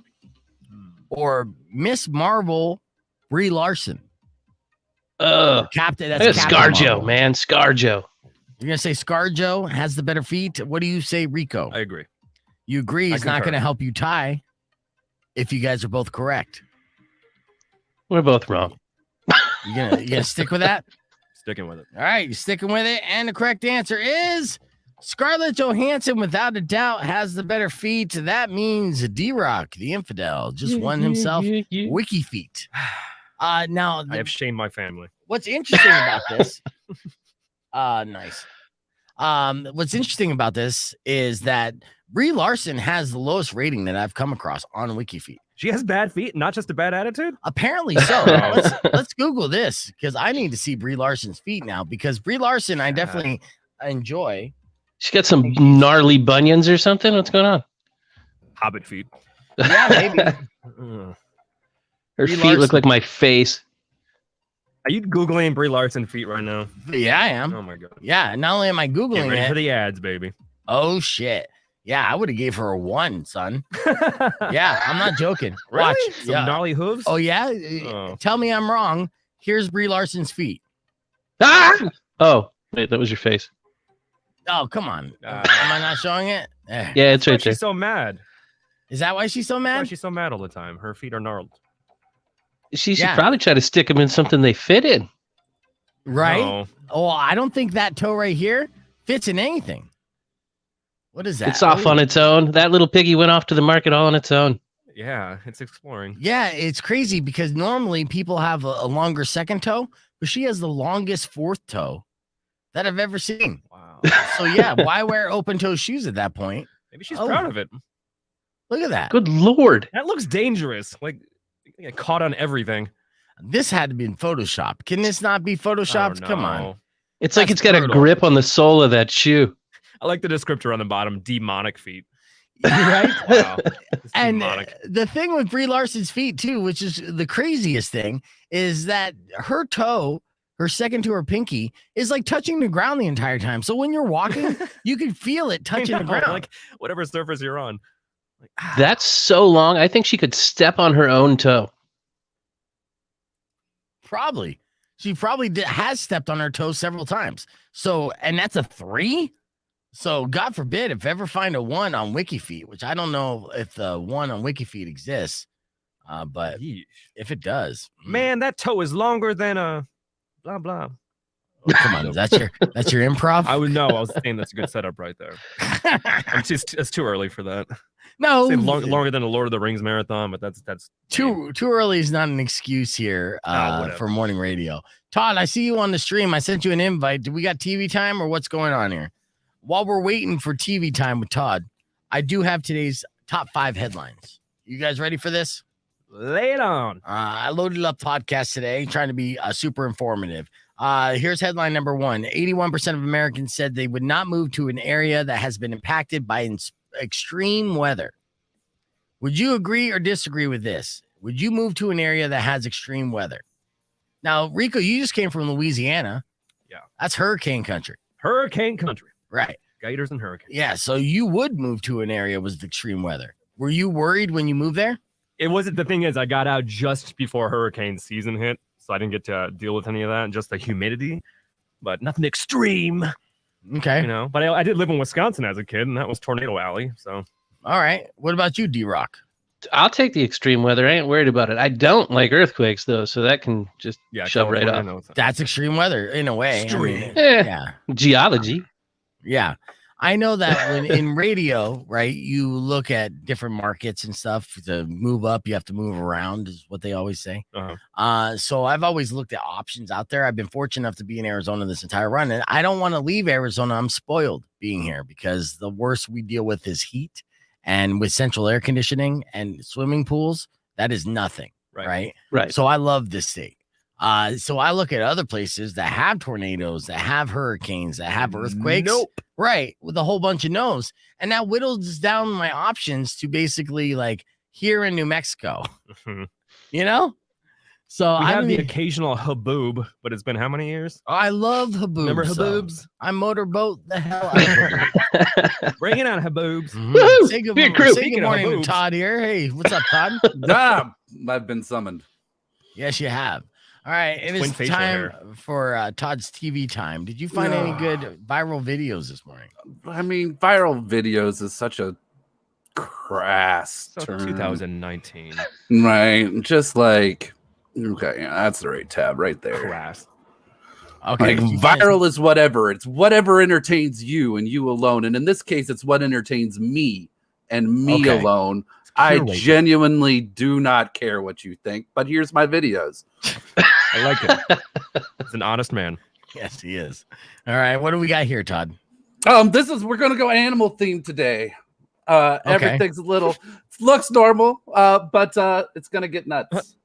[SPEAKER 3] or Miss Marvel, Brie Larson? Captain. That's Captain
[SPEAKER 5] ScarJo,
[SPEAKER 3] Marvel.
[SPEAKER 5] man. ScarJo.
[SPEAKER 3] You're gonna say ScarJo has the better feet. What do you say, Rico?
[SPEAKER 4] I agree.
[SPEAKER 3] You agree? It's not
[SPEAKER 4] concur.
[SPEAKER 3] gonna help you tie if you guys are both correct.
[SPEAKER 5] We're both wrong.
[SPEAKER 3] You gonna stick with that?
[SPEAKER 4] Sticking with it.
[SPEAKER 3] All right, you're sticking with it. And the correct answer is Scarlett Johansson, without a doubt, has the better feet. That means D-Rock, the infidel, just won himself wiki feet. Now,
[SPEAKER 4] I have shamed my family.
[SPEAKER 3] what's interesting about this? Nice. What's interesting about this is that Brie Larson has the lowest rating that I've come across on WikiFeet.
[SPEAKER 4] She has bad feet, not just a bad attitude.
[SPEAKER 3] Apparently so. Let's Google this because I need to see Brie Larson's feet now. Because Brie Larson, I definitely enjoy.
[SPEAKER 5] She got some gnarly bunions or something. What's going on?
[SPEAKER 4] Hobbit feet.
[SPEAKER 3] Yeah, maybe.
[SPEAKER 4] Ugh.
[SPEAKER 5] Her
[SPEAKER 3] Brie
[SPEAKER 5] feet
[SPEAKER 3] Larson.
[SPEAKER 5] look like my face.
[SPEAKER 4] Are you Googling Brie Larson feet right now?
[SPEAKER 3] Yeah, I am.
[SPEAKER 4] Oh my god.
[SPEAKER 3] Yeah, not only am I
[SPEAKER 4] Get
[SPEAKER 3] Googling
[SPEAKER 4] ready for
[SPEAKER 3] it.
[SPEAKER 4] the ads, baby.
[SPEAKER 3] Oh shit. Yeah, I would have gave her a 1, son. Yeah, I'm not joking.
[SPEAKER 4] Really?
[SPEAKER 3] Watch.
[SPEAKER 4] Some
[SPEAKER 3] Yeah.
[SPEAKER 4] gnarly hooves?
[SPEAKER 3] Oh yeah.
[SPEAKER 4] Oh.
[SPEAKER 3] Tell me I'm wrong. Here's Brie Larson's feet.
[SPEAKER 5] Ah! Oh, wait, that was your face.
[SPEAKER 3] Oh, come on.
[SPEAKER 4] Ah.
[SPEAKER 3] Am I not showing it? Eh.
[SPEAKER 5] Yeah, it's
[SPEAKER 4] Why
[SPEAKER 5] right there.
[SPEAKER 4] she's so mad.
[SPEAKER 3] Is that why she's so
[SPEAKER 4] Why
[SPEAKER 3] mad?
[SPEAKER 4] is she so mad all the time? Her feet are gnarled.
[SPEAKER 5] She should
[SPEAKER 3] Yeah.
[SPEAKER 5] probably try to stick them in something they fit in.
[SPEAKER 3] Right?
[SPEAKER 4] No.
[SPEAKER 3] Oh, I don't think that toe right here fits in anything. What is that?
[SPEAKER 5] It's off on its own. That little piggy went off to the market all on its own.
[SPEAKER 4] Yeah, it's exploring.
[SPEAKER 3] Yeah, it's crazy because normally people have a longer second toe, but she has the longest fourth toe that I've ever seen.
[SPEAKER 4] Wow.
[SPEAKER 3] So yeah, why wear open toe shoes at that point?
[SPEAKER 4] Maybe she's
[SPEAKER 3] Oh.
[SPEAKER 4] proud of it.
[SPEAKER 3] Look at that.
[SPEAKER 5] Good Lord.
[SPEAKER 4] That looks dangerous. Like you get caught on everything.
[SPEAKER 3] This had to be in Photoshop. Can this not be
[SPEAKER 4] I
[SPEAKER 3] Photoshopped?
[SPEAKER 4] don't
[SPEAKER 3] Come
[SPEAKER 4] know.
[SPEAKER 3] on.
[SPEAKER 5] It's like
[SPEAKER 3] That's
[SPEAKER 5] it's got a
[SPEAKER 3] brutal.
[SPEAKER 5] grip on the sole of that shoe.
[SPEAKER 4] I like the descriptor on the bottom. Demonic feet.
[SPEAKER 3] Right?
[SPEAKER 4] Wow. It's
[SPEAKER 3] And
[SPEAKER 4] demonic.
[SPEAKER 3] the thing with Brie Larson's feet too, which is the craziest thing, is that her toe, her second to her pinky, is like touching the ground the entire time. So when you're walking, you can feel it touching the
[SPEAKER 4] I know,
[SPEAKER 3] ground.
[SPEAKER 4] like whatever surface you're on. Like,
[SPEAKER 5] That's so long. I think she could step on her own toe.
[SPEAKER 3] Probably. She probably has stepped on her toe several times. So, and that's a 3. So, God forbid if ever find a 1 on WikiFeet, which I don't know if the 1 on WikiFeet exists, but
[SPEAKER 4] yeesh.
[SPEAKER 3] if it does,
[SPEAKER 4] Man, that toe is longer than a blah blah.
[SPEAKER 3] oh, come on, that's your improv?
[SPEAKER 4] I would know. I was saying that's a good setup right there. It's too early for that.
[SPEAKER 3] No,
[SPEAKER 4] Say longer than a Lord of the Rings marathon, but that's
[SPEAKER 3] too early is not an excuse here
[SPEAKER 4] whatever.
[SPEAKER 3] for morning radio. Todd, I see you on the stream. I sent you an invite. Do we got TV time or what's going on here? While we're waiting for TV time with Todd, I do have today's top 5 headlines. You guys ready for this?
[SPEAKER 4] Lay it on.
[SPEAKER 3] I loaded up podcast today, trying to be super informative. Here's headline number 1. 81% of Americans said they would not move to an area that has been impacted by extreme weather. Would you agree or disagree with this? Would you move to an area that has extreme weather? Now, Rico, you just came from Louisiana.
[SPEAKER 4] Yeah.
[SPEAKER 3] That's hurricane country.
[SPEAKER 4] Hurricane country.
[SPEAKER 3] Right.
[SPEAKER 4] Gators and hurricanes.
[SPEAKER 3] Yeah. So you would move to an area with extreme weather. Were you worried when you moved there?
[SPEAKER 4] It wasn't. The thing is, I got out just before hurricane season hit, so I didn't get to deal with any of that. Just the humidity, but nothing extreme,
[SPEAKER 3] Okay.
[SPEAKER 4] you know. But I did live in Wisconsin as a kid, and that was Tornado Alley. So
[SPEAKER 3] All right. What about you, D-Rock?
[SPEAKER 5] I'll take the extreme weather. I ain't worried about it. I don't like earthquakes, though, so that can just
[SPEAKER 4] yeah,
[SPEAKER 5] shove right
[SPEAKER 4] California
[SPEAKER 5] off.
[SPEAKER 4] knows that.
[SPEAKER 3] That's extreme weather in a way. I mean,
[SPEAKER 4] Extreme.
[SPEAKER 5] Eh,
[SPEAKER 3] yeah.
[SPEAKER 5] geology.
[SPEAKER 3] Yeah. I know that when in radio, right, you look at different markets and stuff to move up, you have to move around, is what they always say. So I've always looked at options out there. I've been fortunate enough to be in Arizona this entire run, and I don't want to leave Arizona. I'm spoiled being here because the worst we deal with is heat, and with central air conditioning and swimming pools, that is nothing. Right. So I love this state. So I look at other places that have tornadoes, that have hurricanes, that have earthquakes. Right. With a whole bunch of no's. And that whittles down my options to basically like here in New Mexico, you know? So
[SPEAKER 4] I have the occasional haboob, but it's been how many years?
[SPEAKER 3] I love haboobs.
[SPEAKER 4] Remember haboobs?
[SPEAKER 3] I motorboat the hell out of haboobs.
[SPEAKER 4] Bring it on, haboobs.
[SPEAKER 3] Say good morning to Todd here. Hey, what's up, Todd?
[SPEAKER 6] I've been summoned.
[SPEAKER 3] Yes, you have. All right, it is time for Todd's TV time. Did you find any good viral videos this morning?
[SPEAKER 6] I mean, viral videos is such a crass term.
[SPEAKER 4] 2019.
[SPEAKER 6] Right. Just like, okay, yeah, that's the right tab right there.
[SPEAKER 4] Crass.
[SPEAKER 3] Okay.
[SPEAKER 6] Like, viral is whatever. It's whatever entertains you and you alone. And in this case, it's what entertains me and me alone. I genuinely do not care what you think, but here's my videos.
[SPEAKER 4] I like it. It's an honest man.
[SPEAKER 3] Yes, he is. All right, what do we got here, Todd?
[SPEAKER 6] We're gonna go animal themed today. Everything's a little looks normal, but it's gonna get nuts.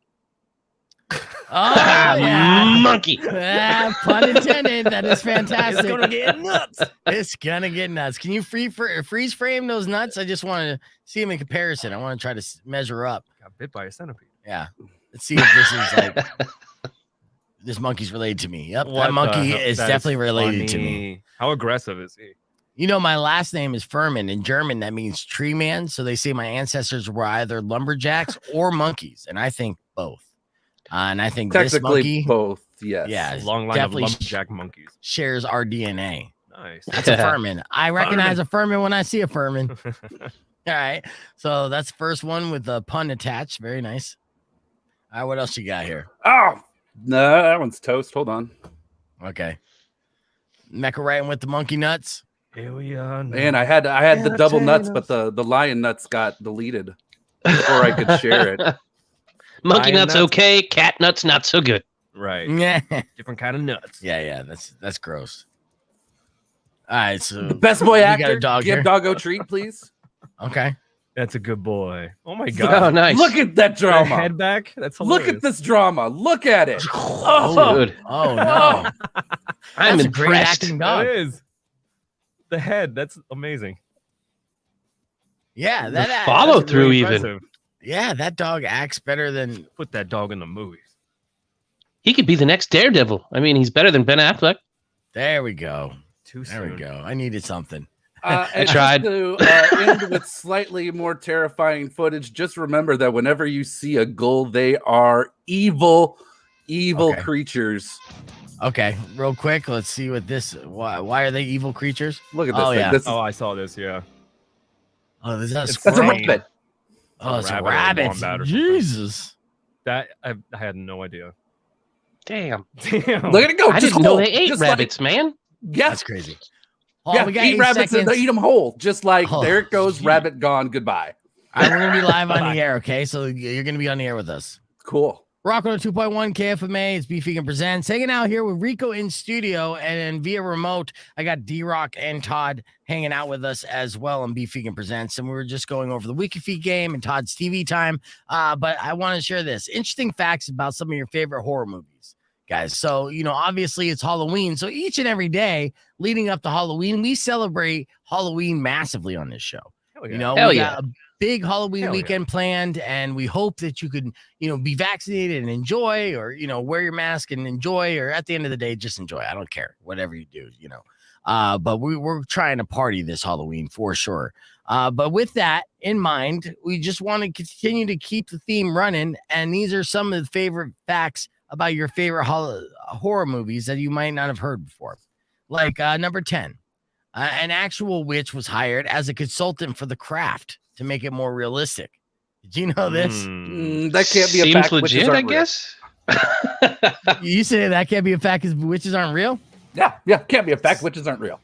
[SPEAKER 3] Oh, yeah.
[SPEAKER 5] Monkey.
[SPEAKER 3] Pun intended. That is fantastic.
[SPEAKER 4] It's gonna get nuts.
[SPEAKER 3] It's gonna get nuts. Can you freeze frame those nuts? I just want to see them in comparison. I want to try to measure up.
[SPEAKER 4] Got bit by a centipede.
[SPEAKER 3] Yeah. Let's see if this is like this monkey's related to me. Yep, that monkey is definitely related to me.
[SPEAKER 4] How aggressive is he?
[SPEAKER 3] You know, my last name is Furman. In German, that means tree man. So they say my ancestors were either lumberjacks or monkeys, and I think both. And I think this monkey,
[SPEAKER 6] both, yes.
[SPEAKER 3] Yeah,
[SPEAKER 4] long line of lumberjack monkeys
[SPEAKER 3] shares our DNA.
[SPEAKER 4] Nice.
[SPEAKER 3] That's a Furman. I recognize a Furman when I see a Furman. All right. So that's the first one with the pun attached. Very nice. All right. What else you got here?
[SPEAKER 6] Oh, no, that one's toast. Hold on.
[SPEAKER 3] Okay. Mecca writing with the monkey nuts.
[SPEAKER 4] Here we are.
[SPEAKER 6] Man, I had the double nuts, but the lion nuts got deleted before I could share it.
[SPEAKER 5] Monkey nuts okay, cat nuts not so good.
[SPEAKER 4] Right.
[SPEAKER 3] Yeah.
[SPEAKER 4] Different kind of nuts.
[SPEAKER 3] Yeah. That's gross. All right. So
[SPEAKER 6] the best boy actor,
[SPEAKER 3] got a dog
[SPEAKER 6] give
[SPEAKER 3] here?
[SPEAKER 6] Doggo treat, please.
[SPEAKER 3] Okay.
[SPEAKER 4] That's a good boy. Oh my god.
[SPEAKER 5] Oh, nice.
[SPEAKER 6] Look at that drama.
[SPEAKER 4] Head back. That's hilarious.
[SPEAKER 6] Look at this drama. Look at it.
[SPEAKER 5] Oh, good.
[SPEAKER 3] Oh no.
[SPEAKER 5] I'm
[SPEAKER 3] That's a great
[SPEAKER 5] impressed.
[SPEAKER 3] acting dog.
[SPEAKER 4] It is. The head. That's amazing.
[SPEAKER 3] Yeah,
[SPEAKER 5] The follow
[SPEAKER 4] That's
[SPEAKER 5] through
[SPEAKER 4] really
[SPEAKER 5] even.
[SPEAKER 4] impressive.
[SPEAKER 3] Yeah, that dog acts better than.
[SPEAKER 4] Put that dog in the movies.
[SPEAKER 5] He could be the next Daredevil. I mean, he's better than Ben Affleck.
[SPEAKER 3] There we go.
[SPEAKER 4] Too
[SPEAKER 3] There we
[SPEAKER 4] soon.
[SPEAKER 3] go. I needed something.
[SPEAKER 6] And
[SPEAKER 5] tried.
[SPEAKER 6] just to end with slightly more terrifying footage, just remember that whenever you see a gull, they are evil
[SPEAKER 3] Okay.
[SPEAKER 6] creatures.
[SPEAKER 3] Okay, real quick. Let's see what this. Why are they evil creatures?
[SPEAKER 6] Look at this
[SPEAKER 3] Oh,
[SPEAKER 6] thing.
[SPEAKER 3] yeah.
[SPEAKER 6] This is,
[SPEAKER 4] Oh, I saw this. Yeah.
[SPEAKER 3] Oh, is that a
[SPEAKER 4] It's
[SPEAKER 6] that's a
[SPEAKER 3] squirrel?
[SPEAKER 4] rabbit.
[SPEAKER 6] rabbit.
[SPEAKER 3] Oh, it's a
[SPEAKER 4] rabbit or a
[SPEAKER 3] rabbit.
[SPEAKER 4] wombat or something.
[SPEAKER 3] Jesus.
[SPEAKER 4] That I had no idea.
[SPEAKER 5] Damn.
[SPEAKER 4] Damn.
[SPEAKER 6] Look at it go.
[SPEAKER 5] I
[SPEAKER 6] Just
[SPEAKER 5] didn't know
[SPEAKER 6] whole.
[SPEAKER 5] they ate
[SPEAKER 6] Just
[SPEAKER 5] rabbits, man.
[SPEAKER 6] Like, yeah,
[SPEAKER 3] That's crazy. Oh,
[SPEAKER 6] yeah.
[SPEAKER 3] we got
[SPEAKER 6] Eat
[SPEAKER 3] 8
[SPEAKER 6] rabbits
[SPEAKER 3] seconds.
[SPEAKER 6] and eat them whole. Just like
[SPEAKER 3] Oh,
[SPEAKER 6] there it goes.
[SPEAKER 3] gee.
[SPEAKER 6] Rabbit gone. Goodbye.
[SPEAKER 3] All right, we're gonna be live on
[SPEAKER 4] Bye-bye.
[SPEAKER 3] the air. Okay, so you're gonna be on the air with us.
[SPEAKER 6] Cool.
[SPEAKER 3] Rock on 2.1 KFMA. It's Beef Vegan Presents. Hanging out here with Rico in studio, and then via remote, I got D-Rock and Todd hanging out with us as well on Beef Vegan Presents. And we were just going over the Wikifeet game and Todd's TV time. But I want to share this interesting facts about some of your favorite horror movies, guys. So, you know, obviously it's Halloween. So each and every day leading up to Halloween, we celebrate Halloween massively on this show.
[SPEAKER 4] Hell yeah.
[SPEAKER 3] You know,
[SPEAKER 5] Hell
[SPEAKER 3] we
[SPEAKER 5] yeah.
[SPEAKER 3] got a big Halloween
[SPEAKER 4] Hell yeah.
[SPEAKER 3] weekend planned, and we hope that you could, you know, be vaccinated and enjoy, or, you know, wear your mask and enjoy, or at the end of the day, just enjoy. I don't care, whatever you do, you know. But we're trying to party this Halloween for sure. But with that in mind, we just want to continue to keep the theme running, and these are some of the favorite facts about your favorite horror movies that you might not have heard before. Like number 10. An actual witch was hired as a consultant for The Craft to make it more realistic. Did you know this?
[SPEAKER 6] That can't be a
[SPEAKER 5] Seems
[SPEAKER 6] fact.
[SPEAKER 5] legit, I guess.
[SPEAKER 3] You say that can't be a fact because witches aren't real?
[SPEAKER 6] Yeah, can't be a fact. Witches aren't real.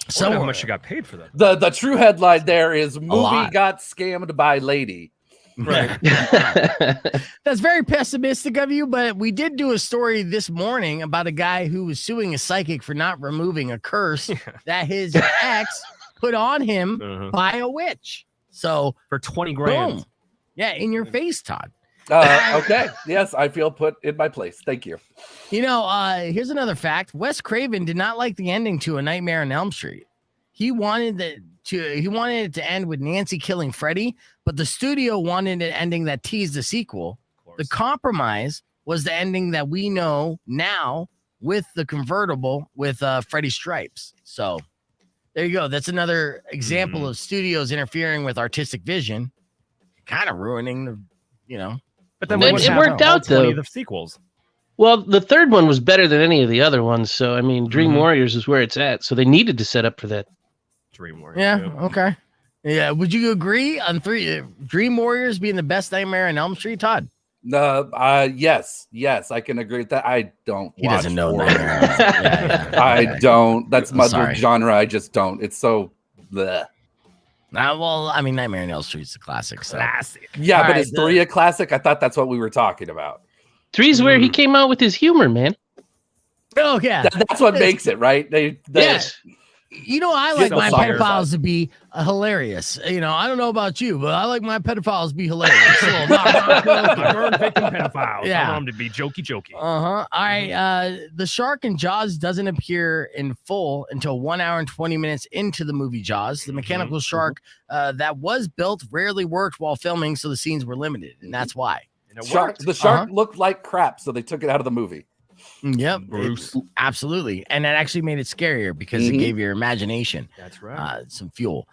[SPEAKER 4] I wonder how much she got paid for that.
[SPEAKER 6] The true headline there is movie
[SPEAKER 3] lot.
[SPEAKER 6] got scammed by lady.
[SPEAKER 4] Right.
[SPEAKER 3] That's very pessimistic of you, but we did do a story this morning about a guy who was suing a psychic for not removing a curse that his ex put on him by a witch. So
[SPEAKER 4] for 20 grand.
[SPEAKER 3] Boom. Yeah, in your face, Todd.
[SPEAKER 6] Okay. Yes, I feel put in my place. Thank you.
[SPEAKER 3] You know, here's another fact. Wes Craven did not like the ending to A Nightmare on Elm Street. He wanted it to end with Nancy killing Freddy, but the studio wanted an ending that teased the sequel. The compromise was the ending that we know now with the convertible with Freddy Stripes. So there you go. That's another example of studios interfering with artistic vision, kind of ruining the,
[SPEAKER 4] But then
[SPEAKER 5] it worked out though.
[SPEAKER 4] The sequels.
[SPEAKER 5] Well, the third one was better than any of the other ones. So I mean, Dream Warriors is where it's at. So they needed to set up for that.
[SPEAKER 4] Dream Warriors.
[SPEAKER 3] Yeah. Okay. Yeah. Would you agree on Dream Warriors being the best Nightmare on Elm Street, Todd?
[SPEAKER 6] Yes, I can agree with that. I don't.
[SPEAKER 3] He doesn't know
[SPEAKER 6] horror.
[SPEAKER 3] Nightmare.
[SPEAKER 6] I don't. That's my genre. I just don't. It's so. Bleh.
[SPEAKER 3] Well, I mean, Nightmare on Elm Street's a classic. So.
[SPEAKER 4] Classic.
[SPEAKER 6] Yeah,
[SPEAKER 3] All
[SPEAKER 6] but
[SPEAKER 3] right,
[SPEAKER 6] is 3 a classic? I thought that's what we were talking about.
[SPEAKER 5] 3's where he came out with his humor, man.
[SPEAKER 3] Oh yeah,
[SPEAKER 6] That's what makes it, right?
[SPEAKER 5] Yes.
[SPEAKER 3] I like my
[SPEAKER 6] softer
[SPEAKER 3] pedophiles to be hilarious. I don't know about you, but I like my pedophiles to be hilarious.
[SPEAKER 4] Burn victim pedophiles.
[SPEAKER 3] Yeah.
[SPEAKER 4] I want them to be jokey.
[SPEAKER 3] All right. The shark in Jaws doesn't appear in full until 1 hour and 20 minutes into the movie Jaws. The mechanical shark that was built rarely worked while filming, so the scenes were limited, and that's why.
[SPEAKER 4] And it
[SPEAKER 6] The shark looked like crap, so they took it out of the movie.
[SPEAKER 3] Yep,
[SPEAKER 4] Bruce.
[SPEAKER 3] Absolutely, and that actually made it scarier because it gave your imagination
[SPEAKER 4] That's right.
[SPEAKER 3] some fuel.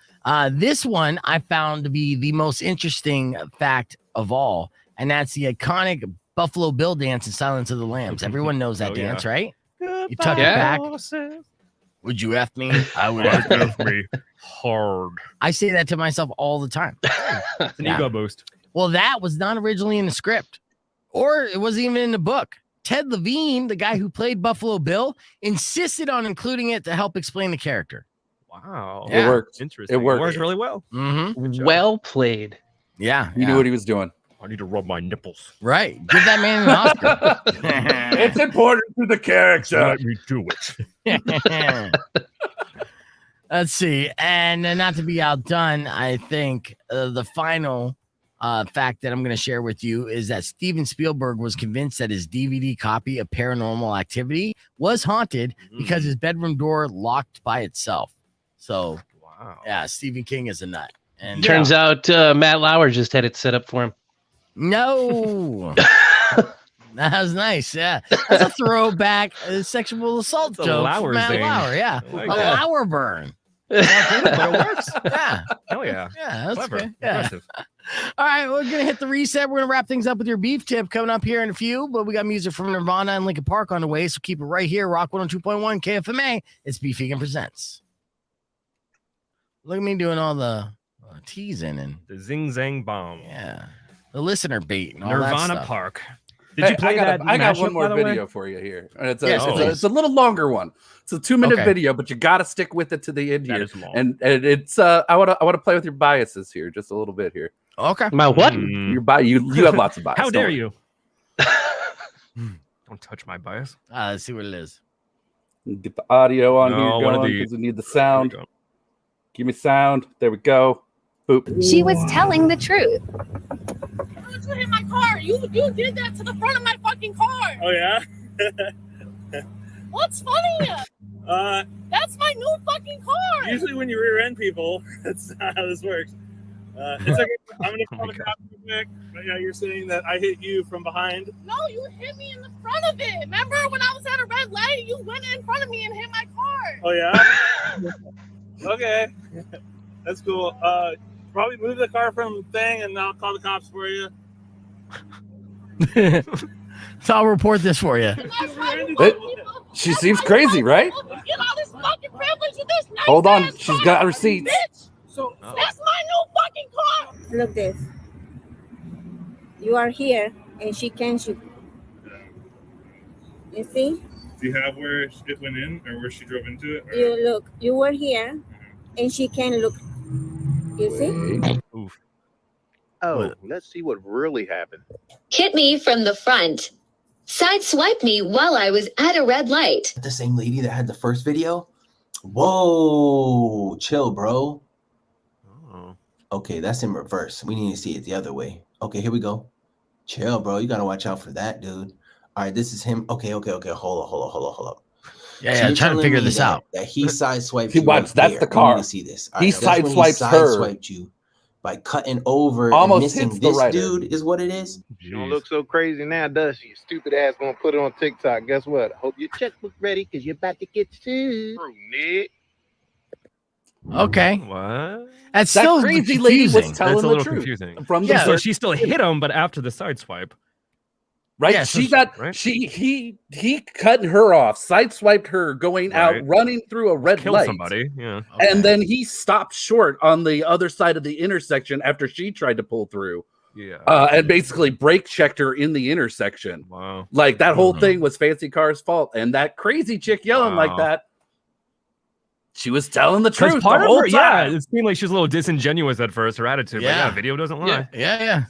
[SPEAKER 3] This one I found to be the most interesting fact of all, and that's the iconic Buffalo Bill dance in Silence of the Lambs. Everyone knows that dance, right? You tuck it back. Would you F me? I would
[SPEAKER 4] F me hard.
[SPEAKER 3] I say that to myself all the time.
[SPEAKER 4] It's an ego boost.
[SPEAKER 3] Well, that was not originally in the script, or it wasn't even in the book. Ted Levine, the guy who played Buffalo Bill, insisted on including it to help explain the character.
[SPEAKER 4] Wow.
[SPEAKER 6] It worked.
[SPEAKER 4] Interesting.
[SPEAKER 6] It worked.
[SPEAKER 4] Works really well.
[SPEAKER 5] Well played.
[SPEAKER 3] Yeah.
[SPEAKER 6] He knew what he was doing.
[SPEAKER 4] I need to rub my nipples.
[SPEAKER 3] Right. Give that man an Oscar.
[SPEAKER 6] It's important to the character.
[SPEAKER 4] Let me do it.
[SPEAKER 3] Let's see. And not to be outdone, I think the final fact that I'm going to share with you is that Steven Spielberg was convinced that his DVD copy of Paranormal Activity was haunted because his bedroom door locked by itself. So, yeah, Stephen King is a nut. And
[SPEAKER 5] turns out Matt Lauer just had it set up for him.
[SPEAKER 3] No. That was nice. Yeah. That's a throwback sexual assault
[SPEAKER 4] That's
[SPEAKER 3] joke.
[SPEAKER 4] Lauer
[SPEAKER 3] Matt
[SPEAKER 4] zing.
[SPEAKER 3] Lauer. Yeah.
[SPEAKER 4] Like
[SPEAKER 3] a
[SPEAKER 4] that.
[SPEAKER 3] Lauer burn.
[SPEAKER 4] But it works.
[SPEAKER 3] Yeah.
[SPEAKER 4] Hell yeah.
[SPEAKER 3] Yeah. That's
[SPEAKER 4] Clever.
[SPEAKER 3] good. Yeah.
[SPEAKER 4] Impressive.
[SPEAKER 3] All right, we're gonna hit the reset. We're gonna wrap things up with your beef tip coming up here in a few, but we got music from Nirvana and Linkin Park on the way, so keep it right here. Rock 102.1 KFMA. It's Beef Vegan Presents. Look at me doing all the teasing and
[SPEAKER 4] The zing zang bomb.
[SPEAKER 3] yeah, the listener bait and all that
[SPEAKER 4] Nirvana
[SPEAKER 3] stuff.
[SPEAKER 4] Park. Did you play that?
[SPEAKER 6] I got
[SPEAKER 4] mashup,
[SPEAKER 6] one more
[SPEAKER 4] by the way?
[SPEAKER 6] video for you here. And
[SPEAKER 3] Yes,
[SPEAKER 6] it's a little longer one. It's a 2-minute
[SPEAKER 3] Okay.
[SPEAKER 6] video, but you got to stick with it to the end
[SPEAKER 4] That
[SPEAKER 6] here.
[SPEAKER 4] is long.
[SPEAKER 6] And it's I want to play with your biases here just a little bit here.
[SPEAKER 3] Okay.
[SPEAKER 5] My what?
[SPEAKER 6] You have lots of bias.
[SPEAKER 4] How
[SPEAKER 6] don't
[SPEAKER 4] dare
[SPEAKER 6] worry.
[SPEAKER 4] you? Don't touch my bias.
[SPEAKER 3] Let's see what it is.
[SPEAKER 6] Get the audio on
[SPEAKER 4] No,
[SPEAKER 6] here
[SPEAKER 4] one of
[SPEAKER 6] going
[SPEAKER 4] the-
[SPEAKER 6] because we need the
[SPEAKER 4] There we
[SPEAKER 6] sound.
[SPEAKER 4] go.
[SPEAKER 6] Give me sound. There we go. Boop.
[SPEAKER 7] She was telling the truth.
[SPEAKER 2] You hit my car. You did that to the front of my fucking car.
[SPEAKER 8] Oh yeah.
[SPEAKER 2] What's funny? That's my new fucking car.
[SPEAKER 8] Usually when you rear end people, that's not how this works. It's okay. I'm gonna call the cops real quick. But yeah, you're saying that I hit you from behind.
[SPEAKER 2] No, you hit me in the front of it. Remember when I was at a red light? You went in front of me and hit my car.
[SPEAKER 8] Oh yeah. Okay, that's cool. Probably move the car from thing, and I'll call the cops for you.
[SPEAKER 3] So I'll report this for you.
[SPEAKER 2] That's how you
[SPEAKER 6] It-
[SPEAKER 2] fuck people.
[SPEAKER 6] she
[SPEAKER 2] That's
[SPEAKER 6] seems
[SPEAKER 2] how you
[SPEAKER 6] crazy,
[SPEAKER 2] fuck
[SPEAKER 6] right?
[SPEAKER 2] people. You get all this fucking privilege with this nice
[SPEAKER 6] Hold on,
[SPEAKER 2] ass
[SPEAKER 6] she's
[SPEAKER 2] car,
[SPEAKER 6] got receipts.
[SPEAKER 2] Bitch.
[SPEAKER 8] So
[SPEAKER 2] That's my new fucking car.
[SPEAKER 7] Look this. You are here and she can shoot. You see?
[SPEAKER 8] Do you have where it went in or where she drove into it? Or?
[SPEAKER 7] You look, you were here, and she can look. You see?
[SPEAKER 4] Oof.
[SPEAKER 9] Oh, let's see what really happened.
[SPEAKER 10] Hit me from the front. Sideswiped me while I was at a red light.
[SPEAKER 11] The same lady that had the first video? Whoa, chill, bro.
[SPEAKER 4] Oh.
[SPEAKER 11] Okay, that's in reverse. We need to see it the other way. Okay, here we go. Chill, bro. You gotta watch out for that, dude. All right, this is him. Okay. Hold on.
[SPEAKER 3] Yeah, I'm trying to figure this out.
[SPEAKER 11] That he sideswiped
[SPEAKER 6] See,
[SPEAKER 11] you.
[SPEAKER 6] watch, that's the car.
[SPEAKER 11] We need to see this. All
[SPEAKER 6] He
[SPEAKER 11] right, that's when
[SPEAKER 6] sideswipes her.
[SPEAKER 11] sideswiped you by cutting over
[SPEAKER 6] Almost
[SPEAKER 11] and
[SPEAKER 6] hits
[SPEAKER 11] missing
[SPEAKER 6] the
[SPEAKER 11] this
[SPEAKER 6] rider.
[SPEAKER 11] dude is what it is.
[SPEAKER 9] She don't look so crazy now, does she? Stupid ass gonna put it on TikTok. Guess what? Hope your checkbook ready because you're about to get sued. Nick.
[SPEAKER 3] Okay.
[SPEAKER 4] What?
[SPEAKER 3] That's
[SPEAKER 6] That
[SPEAKER 3] still
[SPEAKER 6] crazy lady was
[SPEAKER 3] confusing.
[SPEAKER 6] telling
[SPEAKER 4] That's a
[SPEAKER 6] the
[SPEAKER 4] little
[SPEAKER 6] truth.
[SPEAKER 4] confusing.
[SPEAKER 6] From the
[SPEAKER 3] Yeah,
[SPEAKER 4] So
[SPEAKER 6] start,
[SPEAKER 4] she still hit him, but after the side swipe.
[SPEAKER 6] right?
[SPEAKER 3] Yeah,
[SPEAKER 6] She
[SPEAKER 3] so-
[SPEAKER 6] got
[SPEAKER 4] right?
[SPEAKER 6] he cut her off, sideswiped her, going out,
[SPEAKER 4] Right.
[SPEAKER 6] running through a red
[SPEAKER 4] Killed
[SPEAKER 6] light.
[SPEAKER 4] somebody. Yeah.
[SPEAKER 6] And then he stopped short on the other side of the intersection after she tried to pull through,
[SPEAKER 4] Yeah.
[SPEAKER 6] and basically brake checked her in the intersection.
[SPEAKER 4] Wow.
[SPEAKER 6] Like that whole
[SPEAKER 3] Mhm.
[SPEAKER 6] thing was Fancy Car's fault, and that crazy chick yelling like
[SPEAKER 4] Wow.
[SPEAKER 6] that, she was telling the
[SPEAKER 4] Because
[SPEAKER 6] truth
[SPEAKER 4] part
[SPEAKER 6] the
[SPEAKER 4] of
[SPEAKER 6] whole
[SPEAKER 4] her, yeah,
[SPEAKER 6] time.
[SPEAKER 4] it seemed like she was a little disingenuous at first, her attitude. But
[SPEAKER 3] Yeah.
[SPEAKER 4] yeah, video doesn't lie.
[SPEAKER 3] Yeah.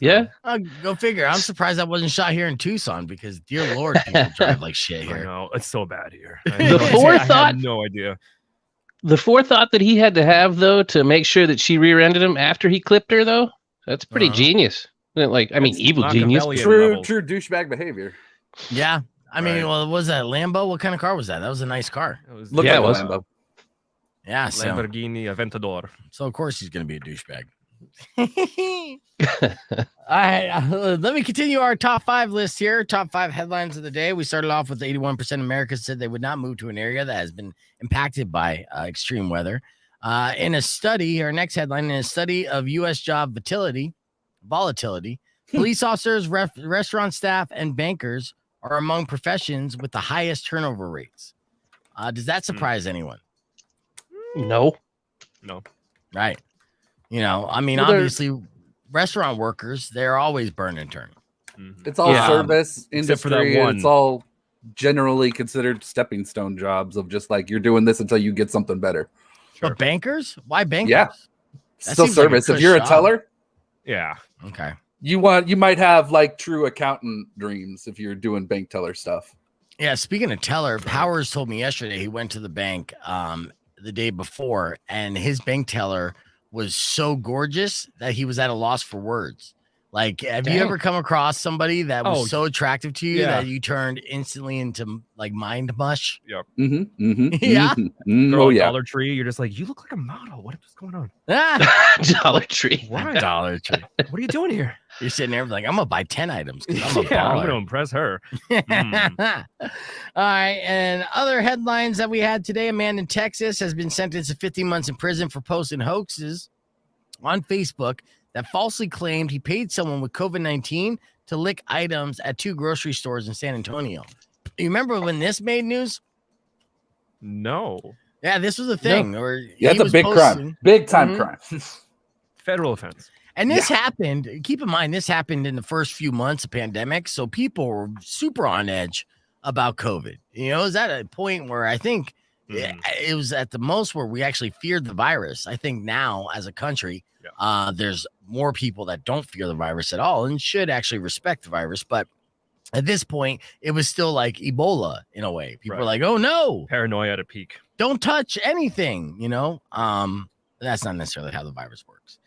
[SPEAKER 3] Go figure. I'm surprised that wasn't shot here in Tucson because, dear Lord, people drive like shit
[SPEAKER 4] I
[SPEAKER 3] here.
[SPEAKER 4] know. It's so bad here.
[SPEAKER 5] The forethought-
[SPEAKER 4] I had no idea.
[SPEAKER 5] The forethought that he had to have, though, to make sure that she rear-ended him after he clipped her, though, that's pretty
[SPEAKER 3] Uh-huh.
[SPEAKER 5] genius. Like, I mean,
[SPEAKER 4] That's
[SPEAKER 5] evil genius.
[SPEAKER 4] Machiavellian
[SPEAKER 6] True
[SPEAKER 4] level.
[SPEAKER 6] douchebag behavior.
[SPEAKER 3] Yeah. I mean,
[SPEAKER 4] Right.
[SPEAKER 3] well, was that Lambo? What kind of car was that? That was a nice car.
[SPEAKER 4] It was
[SPEAKER 6] Look
[SPEAKER 5] Yeah,
[SPEAKER 6] like
[SPEAKER 5] it was.
[SPEAKER 6] a Lambo.
[SPEAKER 3] Yeah. So,
[SPEAKER 4] Lamborghini Aventador.
[SPEAKER 3] so of course he's going to be a douchebag. All right. Let me continue our top 5 list here. Top 5 headlines of the day. We started off with 81% of Americans said they would not move to an area that has been impacted by extreme weather. In a study, our next headline, in a study of U.S. job volatility, police officers, restaurant staff, and bankers are among professions with the highest turnover rates. Does that surprise anyone?
[SPEAKER 5] No.
[SPEAKER 4] No.
[SPEAKER 3] Right. You know, I mean,
[SPEAKER 6] Well, they're-
[SPEAKER 3] obviously, restaurant workers, they're always burn and turn.
[SPEAKER 4] Mhm.
[SPEAKER 6] It's all
[SPEAKER 5] Yeah.
[SPEAKER 6] service
[SPEAKER 4] Except for that
[SPEAKER 6] industry. And
[SPEAKER 4] one.
[SPEAKER 6] it's all generally considered stepping stone jobs of just like you're doing this until you get something better.
[SPEAKER 3] But bankers? Why bankers?
[SPEAKER 6] Yeah.
[SPEAKER 3] That
[SPEAKER 6] Still
[SPEAKER 3] seems like a
[SPEAKER 6] service. If
[SPEAKER 3] cush
[SPEAKER 6] you're a
[SPEAKER 3] job.
[SPEAKER 6] teller,
[SPEAKER 4] Yeah.
[SPEAKER 3] Okay.
[SPEAKER 6] you might have like true accountant dreams if you're doing bank teller stuff.
[SPEAKER 3] Yeah. Speaking of teller, Powers told me yesterday he went to the bank the day before, and his bank teller was so gorgeous that he was at a loss for words. Like, have you
[SPEAKER 5] Dang.
[SPEAKER 3] ever come across somebody that was
[SPEAKER 4] Oh,
[SPEAKER 3] so attractive to you
[SPEAKER 4] yeah.
[SPEAKER 3] that you turned instantly into like mind mush?
[SPEAKER 6] Mm-hmm. Mm-hmm.
[SPEAKER 3] Yeah.
[SPEAKER 4] Girl
[SPEAKER 6] Oh
[SPEAKER 4] at
[SPEAKER 6] yeah.
[SPEAKER 4] Dollar Tree, you're just like, you look like a model. What is going on?
[SPEAKER 3] Ah,
[SPEAKER 5] Dollar Tree.
[SPEAKER 4] Why?
[SPEAKER 3] Dollar Tree.
[SPEAKER 4] What are you doing here?
[SPEAKER 3] You're sitting there like, I'm gonna buy 10 items because I'm a
[SPEAKER 4] Yeah, I'm
[SPEAKER 3] baller.
[SPEAKER 4] gonna impress her.
[SPEAKER 3] All right. And other headlines that we had today: a man in Texas has been sentenced to 15 months in prison for posting hoaxes on Facebook that falsely claimed he paid someone with COVID-19 to lick items at 2 grocery stores in San Antonio. You remember when this made news?
[SPEAKER 4] No.
[SPEAKER 3] Yeah, this was a thing. Or
[SPEAKER 6] Yeah,
[SPEAKER 3] he
[SPEAKER 6] it's a
[SPEAKER 3] was
[SPEAKER 6] big
[SPEAKER 3] posting-
[SPEAKER 6] crime. Big time
[SPEAKER 3] Mhm.
[SPEAKER 6] crime.
[SPEAKER 4] Federal offense.
[SPEAKER 3] And this happened, keep in mind, this happened in the first few months of pandemic. So people were super on edge about COVID. You know, it was at a point where I think it was at the most where we actually feared the virus. I think now as a country, there's more people that don't fear the virus at all and should actually respect the virus. But at this point, it was still like Ebola in a way. People were like, oh no,
[SPEAKER 4] Paranoia at a peak.
[SPEAKER 3] don't touch anything, you know? That's not necessarily how the virus works.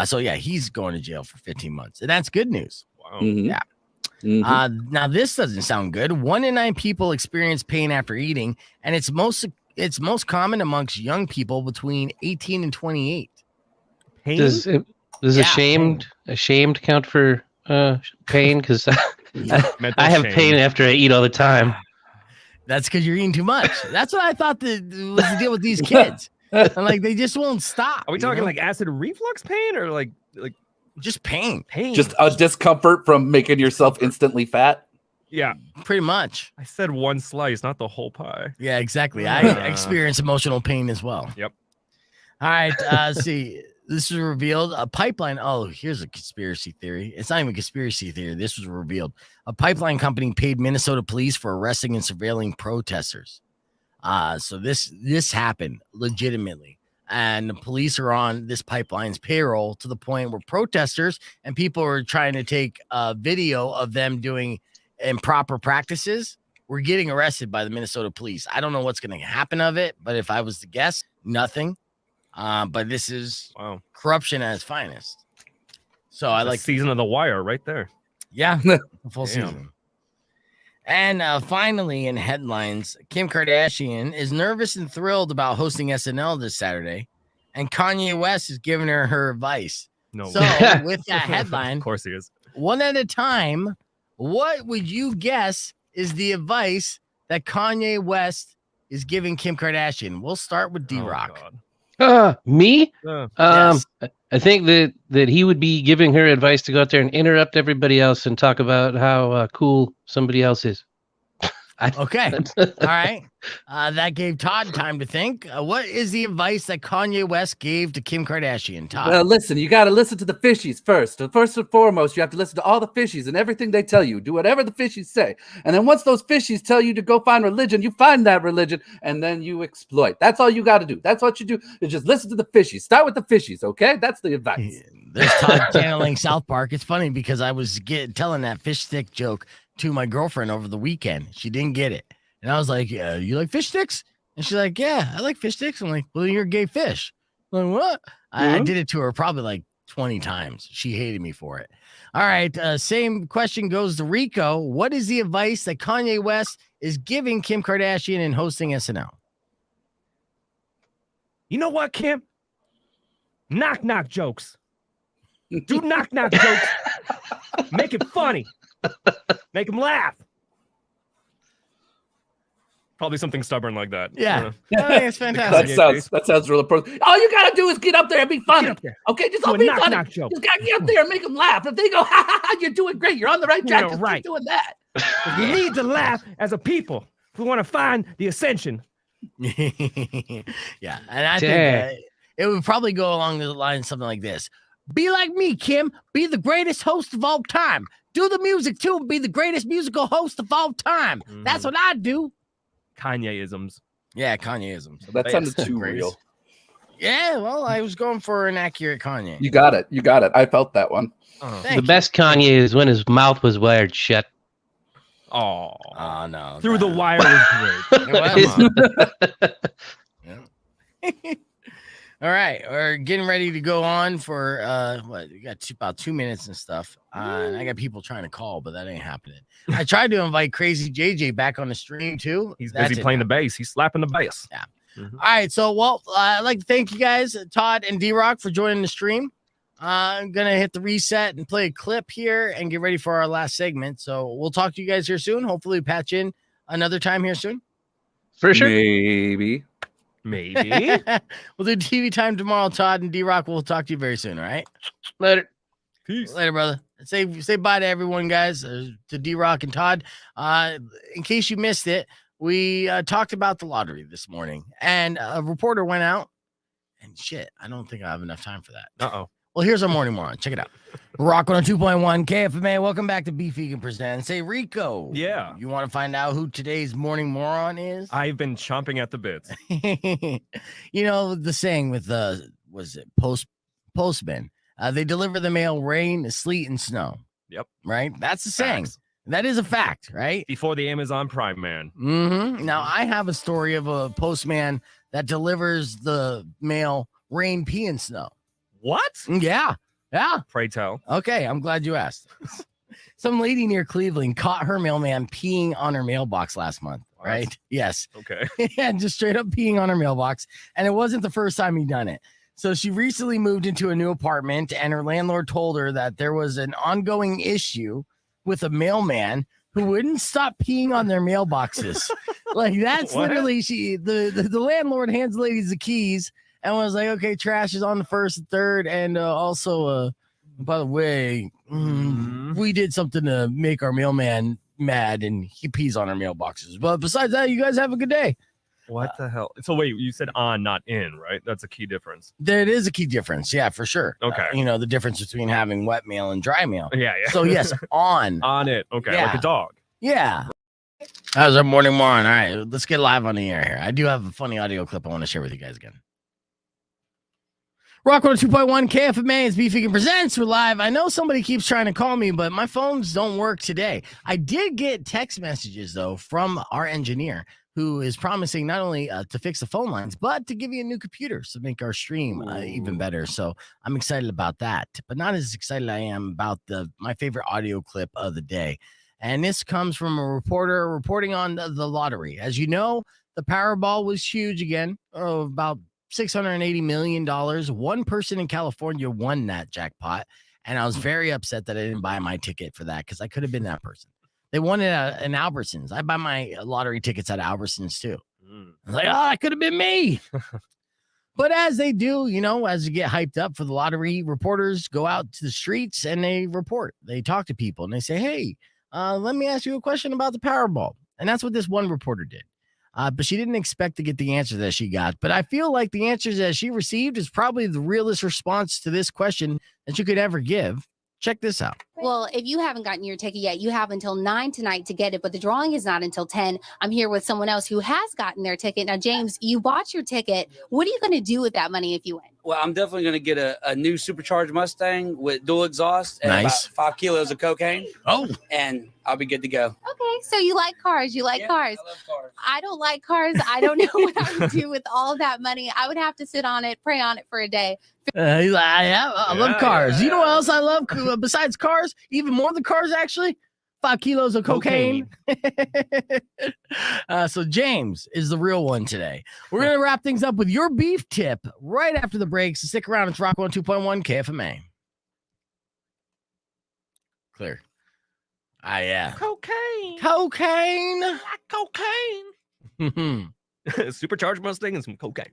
[SPEAKER 3] So yeah, he's going to jail for 15 months. And that's good news.
[SPEAKER 4] Wow.
[SPEAKER 6] Mhm.
[SPEAKER 3] Yeah.
[SPEAKER 6] Mhm.
[SPEAKER 3] Now this doesn't sound good. 1 in 9 people experience pain after eating, and it's most common amongst young people between 18 and 28.
[SPEAKER 4] Pain?
[SPEAKER 5] Does ashamed count for pain? Because
[SPEAKER 4] Mental
[SPEAKER 5] I have
[SPEAKER 4] shame.
[SPEAKER 5] pain after I eat all the time.
[SPEAKER 3] That's because you're eating too much. That's what I thought was the deal with these kids. And like they just won't stop.
[SPEAKER 4] Are we
[SPEAKER 3] you
[SPEAKER 4] talking
[SPEAKER 3] know?
[SPEAKER 4] like acid reflux pain or like
[SPEAKER 3] just pain?
[SPEAKER 4] pain?
[SPEAKER 6] Just a discomfort from making yourself instantly fat.
[SPEAKER 4] yeah.
[SPEAKER 3] Pretty much.
[SPEAKER 4] I said one slice, not the whole pie.
[SPEAKER 3] Yeah, exactly. I experience emotional pain as well.
[SPEAKER 4] Yep.
[SPEAKER 3] All right. See, this was revealed. A pipeline. Oh, here's a conspiracy theory. It's not even a conspiracy theory. This was revealed. A pipeline company paid Minnesota police for arresting and surveilling protesters. So this happened legitimately. And the police are on this pipeline's payroll to the point where protesters and people are trying to take a video of them doing improper practices. We're getting arrested by the Minnesota police. I don't know what's going to happen of it, but if I was to guess, nothing. But this is corruption at its finest. So I like
[SPEAKER 4] season of The Wire right there.
[SPEAKER 3] Yeah, full season. And finally, in headlines, Kim Kardashian is nervous and thrilled about hosting SNL this Saturday, and Kanye West is giving her advice.
[SPEAKER 4] No.
[SPEAKER 3] So with that headline,
[SPEAKER 4] of course he is.
[SPEAKER 3] One at a time, what would you guess is the advice that Kanye West is giving Kim Kardashian? We'll start with D-Rock.
[SPEAKER 5] Me?
[SPEAKER 3] Yes.
[SPEAKER 5] I think that he would be giving her advice to go out there and interrupt everybody else and talk about how cool somebody else is.
[SPEAKER 3] Okay. All right. That gave Todd time to think. What is the advice that Kanye West gave to Kim Kardashian? Todd.
[SPEAKER 6] Well, listen, you got to listen to the fishies first. First and foremost, you have to listen to all the fishies and everything they tell you. Do whatever the fishies say. And then once those fishies tell you to go find religion, you find that religion and then you exploit. That's all you got to do. That's what you do is just listen to the fishies. Start with the fishies, okay? That's the advice.
[SPEAKER 3] There's Todd channeling South Park. It's funny because I was telling that fish stick joke to my girlfriend over the weekend. She didn't get it. And I was like, you like fish sticks? And she's like, yeah, I like fish sticks. I'm like, well, you're a gay fish. I'm like, what? I did it to her probably like 20 times. She hated me for it. All right. Same question goes to Rico. What is the advice that Kanye West is giving Kim Kardashian in hosting SNL?
[SPEAKER 4] You know what, Kim? Knock jokes. Do knock jokes. Make it funny. Make them laugh. Probably something stubborn like that.
[SPEAKER 3] Yeah. I think it's fantastic.
[SPEAKER 6] That sounds really pro. All you gotta do is get up there and be funny. Okay, just don't be funny.
[SPEAKER 4] Knock joke.
[SPEAKER 6] Just gotta get up there and make them laugh. If they go, ha ha ha, you're doing great. You're on the right track. Just keep doing that.
[SPEAKER 4] We need to laugh as a people if we want to find the ascension.
[SPEAKER 3] Yeah, and I think it would probably go along the line something like this: be like me, Kim. Be the greatest host of all time. Do the music too. And be the greatest musical host of all time. Mm-hmm. That's what I do.
[SPEAKER 4] Kanye-isms.
[SPEAKER 3] Yeah, Kanye-isms.
[SPEAKER 6] That sounded too real.
[SPEAKER 3] Yeah, well, I was going for an accurate Kanye.
[SPEAKER 6] You got it. I felt that one.
[SPEAKER 5] The best Kanye is when his mouth was wired shut.
[SPEAKER 4] Oh
[SPEAKER 3] no.
[SPEAKER 4] Through the wire was
[SPEAKER 3] great. All right, we're getting ready to go on for we got about 2 minutes and stuff. And I got people trying to call, but that ain't happening. I tried to invite Crazy JJ back on the stream too.
[SPEAKER 4] He's busy playing the bass. He's slapping the bass.
[SPEAKER 3] Yeah. Mm-hmm. All right, so I'd like to thank you guys, Todd and D-Rock, for joining the stream. I'm gonna hit the reset and play a clip here and get ready for our last segment. So we'll talk to you guys here soon. Hopefully, patch in another time here soon.
[SPEAKER 5] For sure.
[SPEAKER 6] Maybe.
[SPEAKER 3] We'll do TV time tomorrow, Todd and D-Rock. We'll talk to you very soon, all right?
[SPEAKER 5] Later.
[SPEAKER 3] Peace. Later, brother. Say bye to everyone, guys, to D-Rock and Todd. In case you missed it, we talked about the lottery this morning, and a reporter went out, and shit, I don't think I have enough time for that.
[SPEAKER 4] Uh-oh.
[SPEAKER 3] Well, here's our morning moron. Check it out. Rock 102.1 KFMA. Welcome back to Beef Vegan Presents. Say, Rico.
[SPEAKER 4] Yeah.
[SPEAKER 3] You want to find out who today's morning moron is?
[SPEAKER 4] I've been chomping at the bits.
[SPEAKER 3] You know, the saying with postmen. They deliver the mail rain, sleet, and snow.
[SPEAKER 4] Yep.
[SPEAKER 3] Right? That's the saying. That is a fact, right?
[SPEAKER 4] Before the Amazon Prime man.
[SPEAKER 3] Mm-hmm. Now, I have a story of a postman that delivers the mail rain, pee, and snow.
[SPEAKER 4] What?
[SPEAKER 3] Yeah.
[SPEAKER 4] Pray tell.
[SPEAKER 3] Okay, I'm glad you asked. Some lady near Cleveland caught her mailman peeing on her mailbox last month, right? Yes.
[SPEAKER 4] Okay.
[SPEAKER 3] And just straight up peeing on her mailbox. And it wasn't the first time he'd done it. So she recently moved into a new apartment, and her landlord told her that there was an ongoing issue with a mailman who wouldn't stop peeing on their mailboxes. Like, that's literally the landlord hands ladies the keys and was like, okay, trash is on the first and third. And also, by the way, we did something to make our mailman mad, and he pees on our mailboxes. But besides that, you guys have a good day.
[SPEAKER 4] What the hell? So wait, you said on, not in, right? That's a key difference.
[SPEAKER 3] There is a key difference. Yeah, for sure.
[SPEAKER 4] Okay.
[SPEAKER 3] The difference between having wet mail and dry mail.
[SPEAKER 4] Yeah.
[SPEAKER 3] So yes, on.
[SPEAKER 4] On it. Okay,
[SPEAKER 3] Yeah.
[SPEAKER 4] like a dog.
[SPEAKER 3] Yeah. How's our morning? All right, let's get live on the air here. I do have a funny audio clip I want to share with you guys again. Rock 2.1 KFMA is Beefy Presents. We're live. I know somebody keeps trying to call me, but my phones don't work today. I did get text messages, though, from our engineer who is promising not only to fix the phone lines, but to give you a new computer to make our stream even better. So I'm excited about that, but not as excited I am about my favorite audio clip of the day. And this comes from a reporter reporting on the lottery. As you know, the Powerball was huge again, about $680 million. One person in California won that jackpot, and I was very upset that I didn't buy my ticket for that because I could have been that person. They won it in Albertsons. I buy my lottery tickets at Albertsons too. I was like, that could have been me. But as they do, as you get hyped up for the lottery, reporters go out to the streets and they report. They talk to people and they say, hey, let me ask you a question about the Powerball. And that's what this one reporter did. But she didn't expect to get the answer that she got. But I feel like the answers that she received is probably the realest response to this question that you could ever give. Check this out.
[SPEAKER 12] Well, if you haven't gotten your ticket yet, you have until 9 tonight to get it, but the drawing is not until 10. I'm here with someone else who has gotten their ticket. Now, James, you bought your ticket. What are you going to do with that money if you win?
[SPEAKER 13] Well, I'm definitely going to get a new supercharged Mustang with dual exhaust and about 5 kilos of cocaine.
[SPEAKER 3] Oh.
[SPEAKER 13] And I'll be good to go.
[SPEAKER 12] Okay, so you like cars. You like cars.
[SPEAKER 13] I love cars.
[SPEAKER 12] I don't like cars. I don't know what I would do with all of that money. I would have to sit on it, pray on it for a day.
[SPEAKER 3] He's like, I love cars. You know what else I love besides cars? Even more than cars, actually? 5 kilos of cocaine. So James is the real one today. We're going to wrap things up with your beef tip right after the break. So stick around. It's Rock 2.1 KFMA. Clear. Yeah.
[SPEAKER 4] Cocaine.
[SPEAKER 3] Cocaine.
[SPEAKER 4] Supercharged Mustang and some cocaine.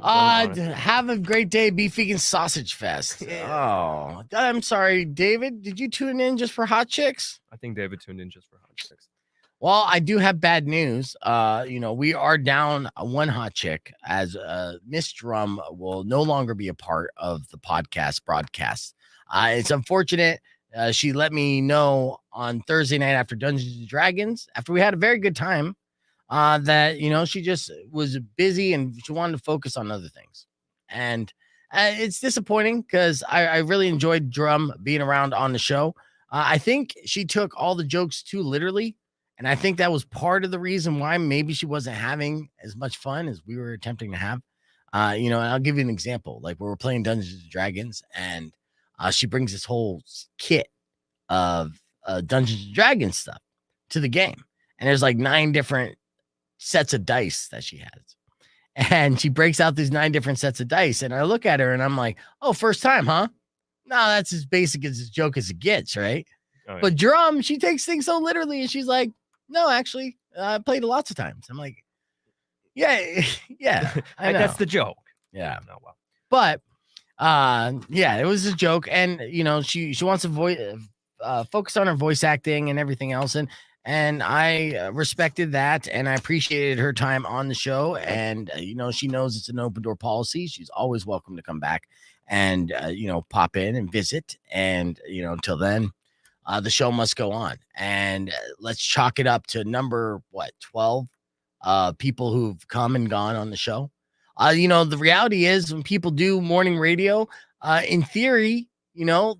[SPEAKER 3] Have a great day, Beef Vegan Sausage Fest. Yeah. Oh, I'm sorry, David. Did you tune in just for hot chicks?
[SPEAKER 4] I think David tuned in just for hot chicks.
[SPEAKER 3] Well, I do have bad news. We are down one hot chick as Miss Drum will no longer be a part of the podcast broadcast. It's unfortunate. She let me know on Thursday night after Dungeons and Dragons, after we had a very good time, that she just was busy and she wanted to focus on other things. And it's disappointing because I really enjoyed Drum being around on the show. I think she took all the jokes too literally, and I think that was part of the reason why maybe she wasn't having as much fun as we were attempting to have. And I'll give you an example. Like, we were playing Dungeons and Dragons, and she brings this whole kit of Dungeons and Dragons stuff to the game, and there's like 9 different sets of dice that she has, and she breaks out these 9 different sets of dice, and I look at her and I'm like, oh, first time, huh? No, that's as basic as this joke as it gets, right? Oh, yeah. But Drum, she takes things so literally, and she's like, no, actually, I played it lots of times. I'm like, yeah, I know.
[SPEAKER 4] That's the joke.
[SPEAKER 3] Yeah. No, well. But it was a joke, and she wants to focus on her voice acting and everything else, and I respected that, and I appreciated her time on the show. And she knows it's an open door policy. She's always welcome to come back and pop in and visit. And until then, the show must go on. And let's chalk it up to number 12 people who've come and gone on the show. The reality is, when people do morning radio, in theory,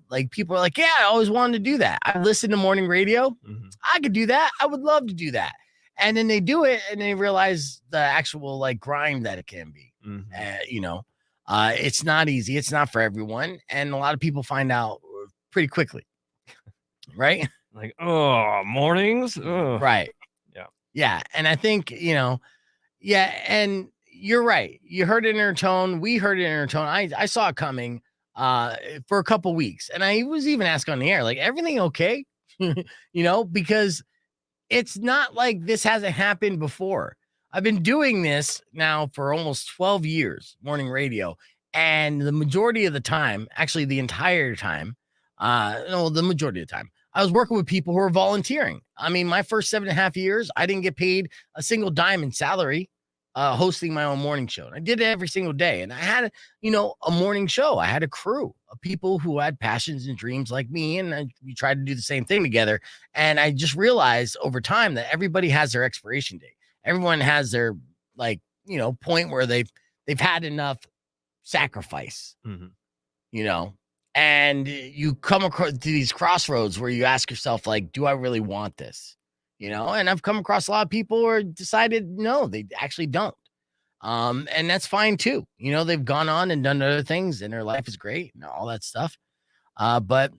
[SPEAKER 3] like, people are like, yeah, I always wanted to do that. I listen to morning radio. Mm-hmm. I could do that. I would love to do that. And then they do it, and they realize the actual grind that it can be. Mm-hmm. It's not easy. It's not for everyone. And a lot of people find out pretty quickly. Right?
[SPEAKER 4] Like, oh, mornings. Oh.
[SPEAKER 3] Right. Yeah. And I think, and you're right. You heard it in her tone. We heard it in her tone. I saw it coming for a couple weeks. And I was even asked on the air, like, everything okay? Because it's not like this hasn't happened before. I've been doing this now for almost 12 years, morning radio. And the majority of the time, actually the entire time, the majority of the time, I was working with people who were volunteering. I mean, my first 7.5 years, I didn't get paid a single dime in salary hosting my own morning show. And I did it every single day. And I had, a morning show. I had a crew of people who had passions and dreams like me. And we tried to do the same thing together. And I just realized over time that everybody has their expiration date. Everyone has their point where they've had enough sacrifice, and you come across to these crossroads where you ask yourself, like, do I really want this? And I've come across a lot of people who are decided, no, they actually don't. And that's fine too. They've gone on and done other things and their life is great and all that stuff. But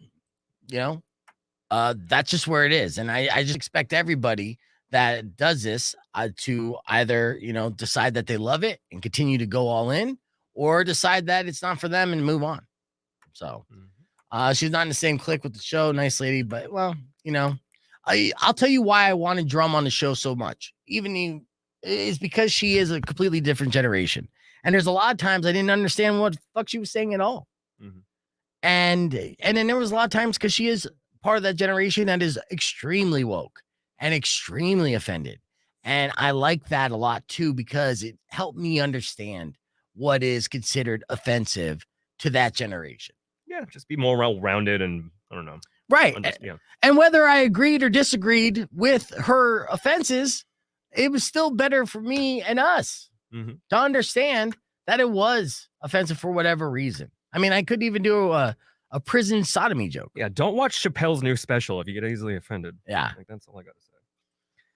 [SPEAKER 3] that's just where it is. And I just expect everybody that does this to either, decide that they love it and continue to go all in, or decide that it's not for them and move on. So she's not in the same clique with the show. Nice lady. But, well, I'll tell you why I wanted Drum on the show so much. Is because she is a completely different generation. And there's a lot of times I didn't understand what the fuck she was saying at all. And then there was a lot of times because she is part of that generation that is extremely woke and extremely offended. And I like that a lot too, because it helped me understand what is considered offensive to that generation.
[SPEAKER 4] Yeah, just be more well-rounded and I don't know.
[SPEAKER 3] Right. And whether I agreed or disagreed with her offenses, it was still better for me and us to understand that it was offensive for whatever reason. I mean, I couldn't even do a prison sodomy joke.
[SPEAKER 4] Yeah, don't watch Chappelle's new special if you get easily offended.
[SPEAKER 3] Yeah.
[SPEAKER 4] That's all I got to say.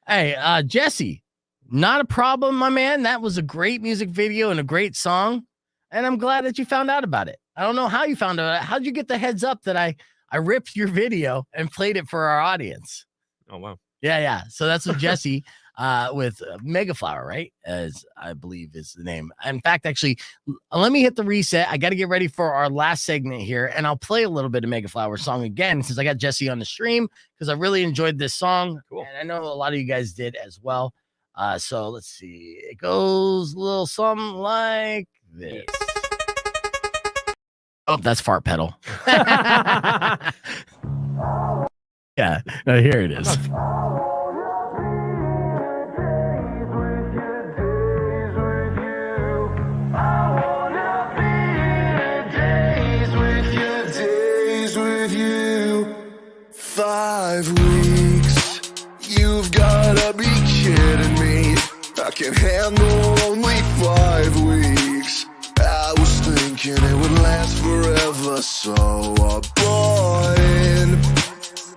[SPEAKER 3] Hey, Jesse, not a problem, my man. That was a great music video and a great song. And I'm glad that you found out about it. I don't know how you found out. How'd you get the heads up that I ripped your video and played it for our audience?
[SPEAKER 4] Oh, wow.
[SPEAKER 3] Yeah. So that's what Jesse with Megaflower, right? As I believe is the name. In fact, actually, let me hit the reset. I got to get ready for our last segment here, and I'll play a little bit of Megaflower song again since I got Jesse on the stream because I really enjoyed this song. Cool. And I know a lot of you guys did as well. So let's see. It goes a little something like this. Oh, that's fart pedal. Yeah, no, here it is.
[SPEAKER 14] Days with you, 5 weeks. You've gotta be kidding me. I can handle only 5 weeks. I was thinking it would last forever, so I bought in.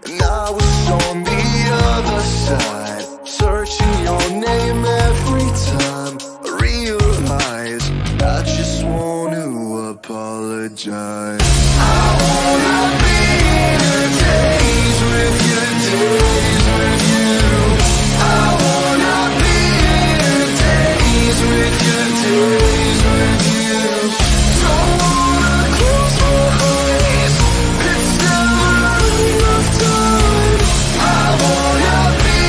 [SPEAKER 14] And I was on the other side, searching your name every time. I realize I just want to apologize. I wanna be your days with you, days with you. I wanna be your days with you, days with you. Don't wanna close my eyes, it's never enough time. I wanna be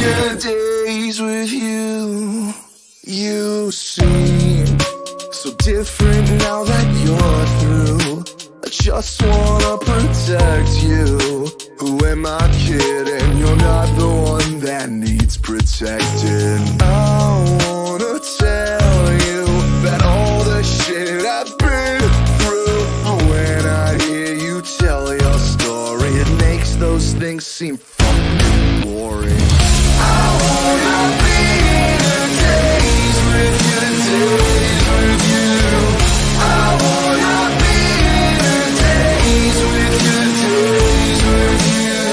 [SPEAKER 14] your days with you. You seem so different now that you're through. I just wanna protect you. Who am I kidding? You're not the one that needs protecting. I wanna tell you that all the shit I've been through. When I hear you tell your story, it makes those things seem fucking boring. I wanna be your days with you, days with you. I wanna be your days with you, days with you.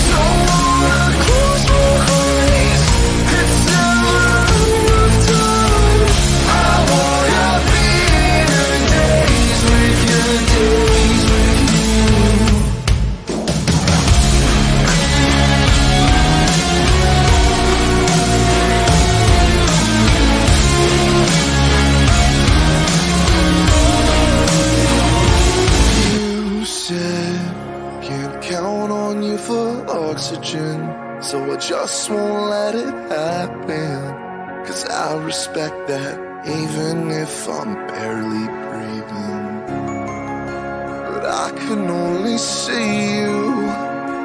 [SPEAKER 14] Don't wanna close my eyes, it's never enough time. I wanna be your days with you, days with you. You said can't count on you for oxygen, so I just won't let it happen. Cause I respect that even if I'm barely breathing. But I can only see you,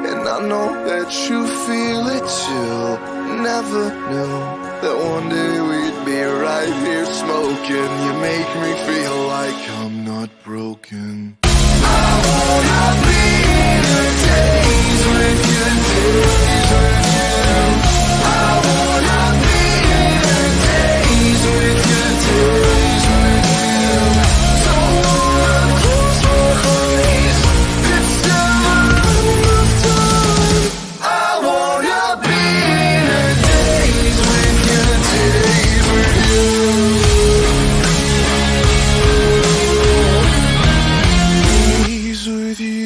[SPEAKER 14] and I know that you feel it too. Never knew that one day we'd be right here smoking. You make me feel like I'm not broken. I wanna be in the days with you, days with you. I wanna be in the days with you, days with you. Don't wanna close my eyes. It's never enough time. I wanna be in the days with you, days with you. Days with you.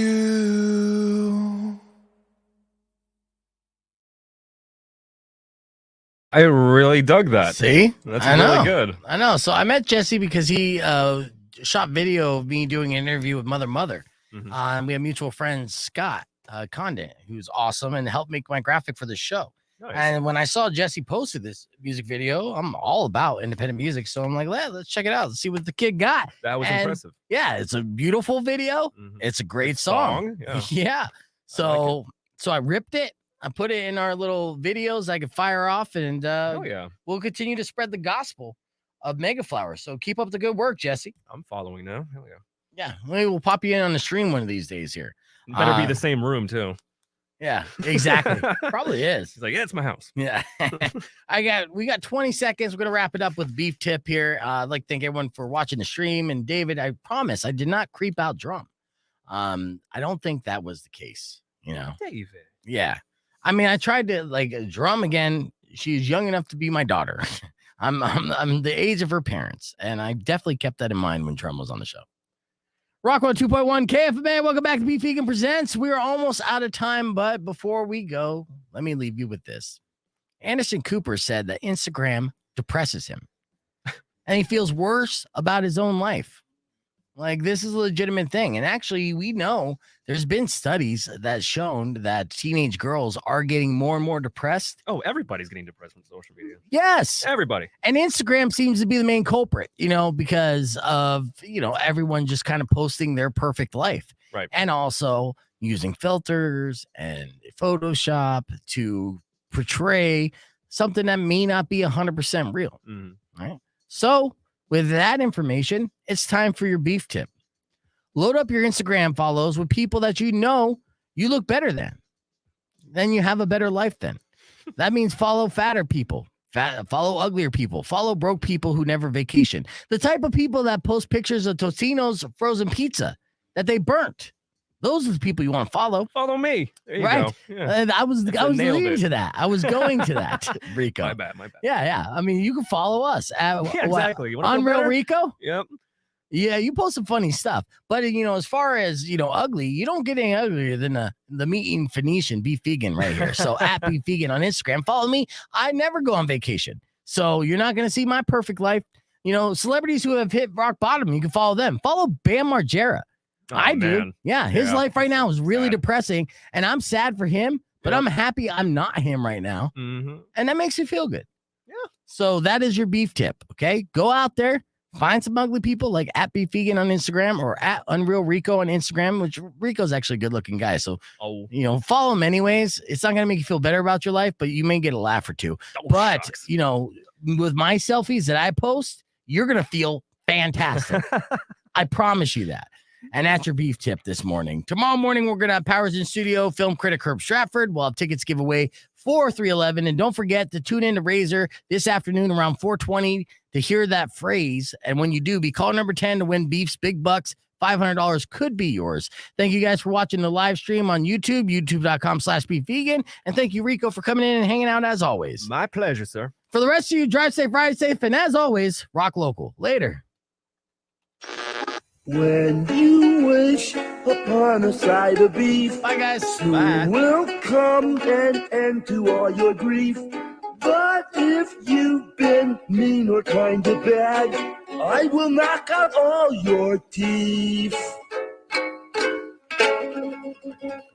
[SPEAKER 15] I really dug that.
[SPEAKER 3] See?
[SPEAKER 15] That's
[SPEAKER 3] I know.
[SPEAKER 15] really good.
[SPEAKER 3] I know. So I met Jesse because he shot video of me doing an interview with Mother. And we have mutual friends, Scott Condon, who's awesome and helped make my graphic for the show.
[SPEAKER 15] Nice.
[SPEAKER 3] And when I saw Jesse posted this music video, I'm all about independent music. So I'm like, let's check it out. Let's see what the kid got.
[SPEAKER 15] That was
[SPEAKER 3] And
[SPEAKER 15] impressive.
[SPEAKER 3] Yeah, it's a beautiful video. It's a great song.
[SPEAKER 15] Yeah.
[SPEAKER 3] So I ripped it. I put it in our little videos I could fire off, and we'll continue to spread the gospel of Mega Flowers. So keep up the good work, Jesse.
[SPEAKER 15] I'm following now. Hell yeah.
[SPEAKER 3] Yeah, maybe we'll pop you in on the stream one of these days here.
[SPEAKER 15] Better be the same room too.
[SPEAKER 3] Yeah, exactly. Probably is.
[SPEAKER 15] He's like, yeah, it's my house.
[SPEAKER 3] Yeah. We got 20 seconds. We're gonna wrap it up with beef tip here. I'd like to thank everyone for watching the stream. And David, I promise I did not creep out drum. I don't think that was the case, you know.
[SPEAKER 15] David.
[SPEAKER 3] Yeah. I mean, I tried to drum again. She's young enough to be my daughter. I'm the age of her parents, and I definitely kept that in mind when drum was on the show. Rock 2.1 KFMA. Welcome back to Beef Vegan Presents. We are almost out of time, but before we go, let me leave you with this. Anderson Cooper said that Instagram depresses him, and he feels worse about his own life. Like, this is a legitimate thing. And actually, we know there's been studies that shown that teenage girls are getting more and more depressed.
[SPEAKER 15] Oh, everybody's getting depressed with social media.
[SPEAKER 3] Yes.
[SPEAKER 15] Everybody.
[SPEAKER 3] And Instagram seems to be the main culprit, because of, everyone just kind of posting their perfect life.
[SPEAKER 15] Right.
[SPEAKER 3] And also using filters and Photoshop to portray something that may not be 100% real. Right. So, with that information, it's time for your beef tip. Load up your Instagram follows with people that you look better than. Then you have a better life then. That means follow fatter people, follow uglier people, follow broke people who never vacation. The type of people that post pictures of Totino's frozen pizza that they burnt. Those are the people you want to follow.
[SPEAKER 15] Follow me. There you
[SPEAKER 3] right.
[SPEAKER 15] go. Yeah.
[SPEAKER 3] And I was leading to that. I was going to that, Rico.
[SPEAKER 15] My bad.
[SPEAKER 3] Yeah. I mean, you can follow us at
[SPEAKER 15] exactly. You
[SPEAKER 3] Unreal Rico.
[SPEAKER 15] Yep.
[SPEAKER 3] Yeah, you post some funny stuff. But as far as ugly, you don't get any uglier than the meat-eating Phoenician Beef Vegan right here. So at Beef Vegan on Instagram, follow me. I never go on vacation, so you're not gonna see my perfect life. Celebrities who have hit rock bottom, you can follow them. Follow Bam Margera.
[SPEAKER 15] Oh,
[SPEAKER 3] I do.
[SPEAKER 15] man.
[SPEAKER 3] Yeah, his life right now is really depressing, and I'm sad for him, but I'm happy I'm not him right now.
[SPEAKER 15] Mm-hmm.
[SPEAKER 3] And that makes me feel good.
[SPEAKER 15] Yeah.
[SPEAKER 3] So that is your beef tip, okay? Go out there, find some ugly people like at Beef Vegan on Instagram or at Unreal Rico on Instagram, which Rico's actually a good-looking guy. So, follow him anyways. It's not going to make you feel better about your life, but you may get a laugh or two. But, with my selfies that I post, you're going to feel fantastic. I promise you that. And that's your beef tip this morning. Tomorrow morning, we're going to have Powers in Studio, film critic Herb Stratford. We'll have tickets giveaway for 311. And don't forget to tune in to Razor this afternoon around 4:20 to hear that phrase. And when you do, be call number 10 to win Beef's big bucks. $500 could be yours. Thank you guys for watching the live stream on YouTube, youtube.com/beefvegan. And thank you, Rico, for coming in and hanging out as always.
[SPEAKER 15] My pleasure, sir.
[SPEAKER 3] For the rest of you, drive safe, ride safe, and as always, rock local. Later.
[SPEAKER 16] When you wish upon a side of beef,
[SPEAKER 3] bye guys.
[SPEAKER 16] Soon will come an end to all your grief. But if you've been mean or kind of bad, I will knock out all your teeth.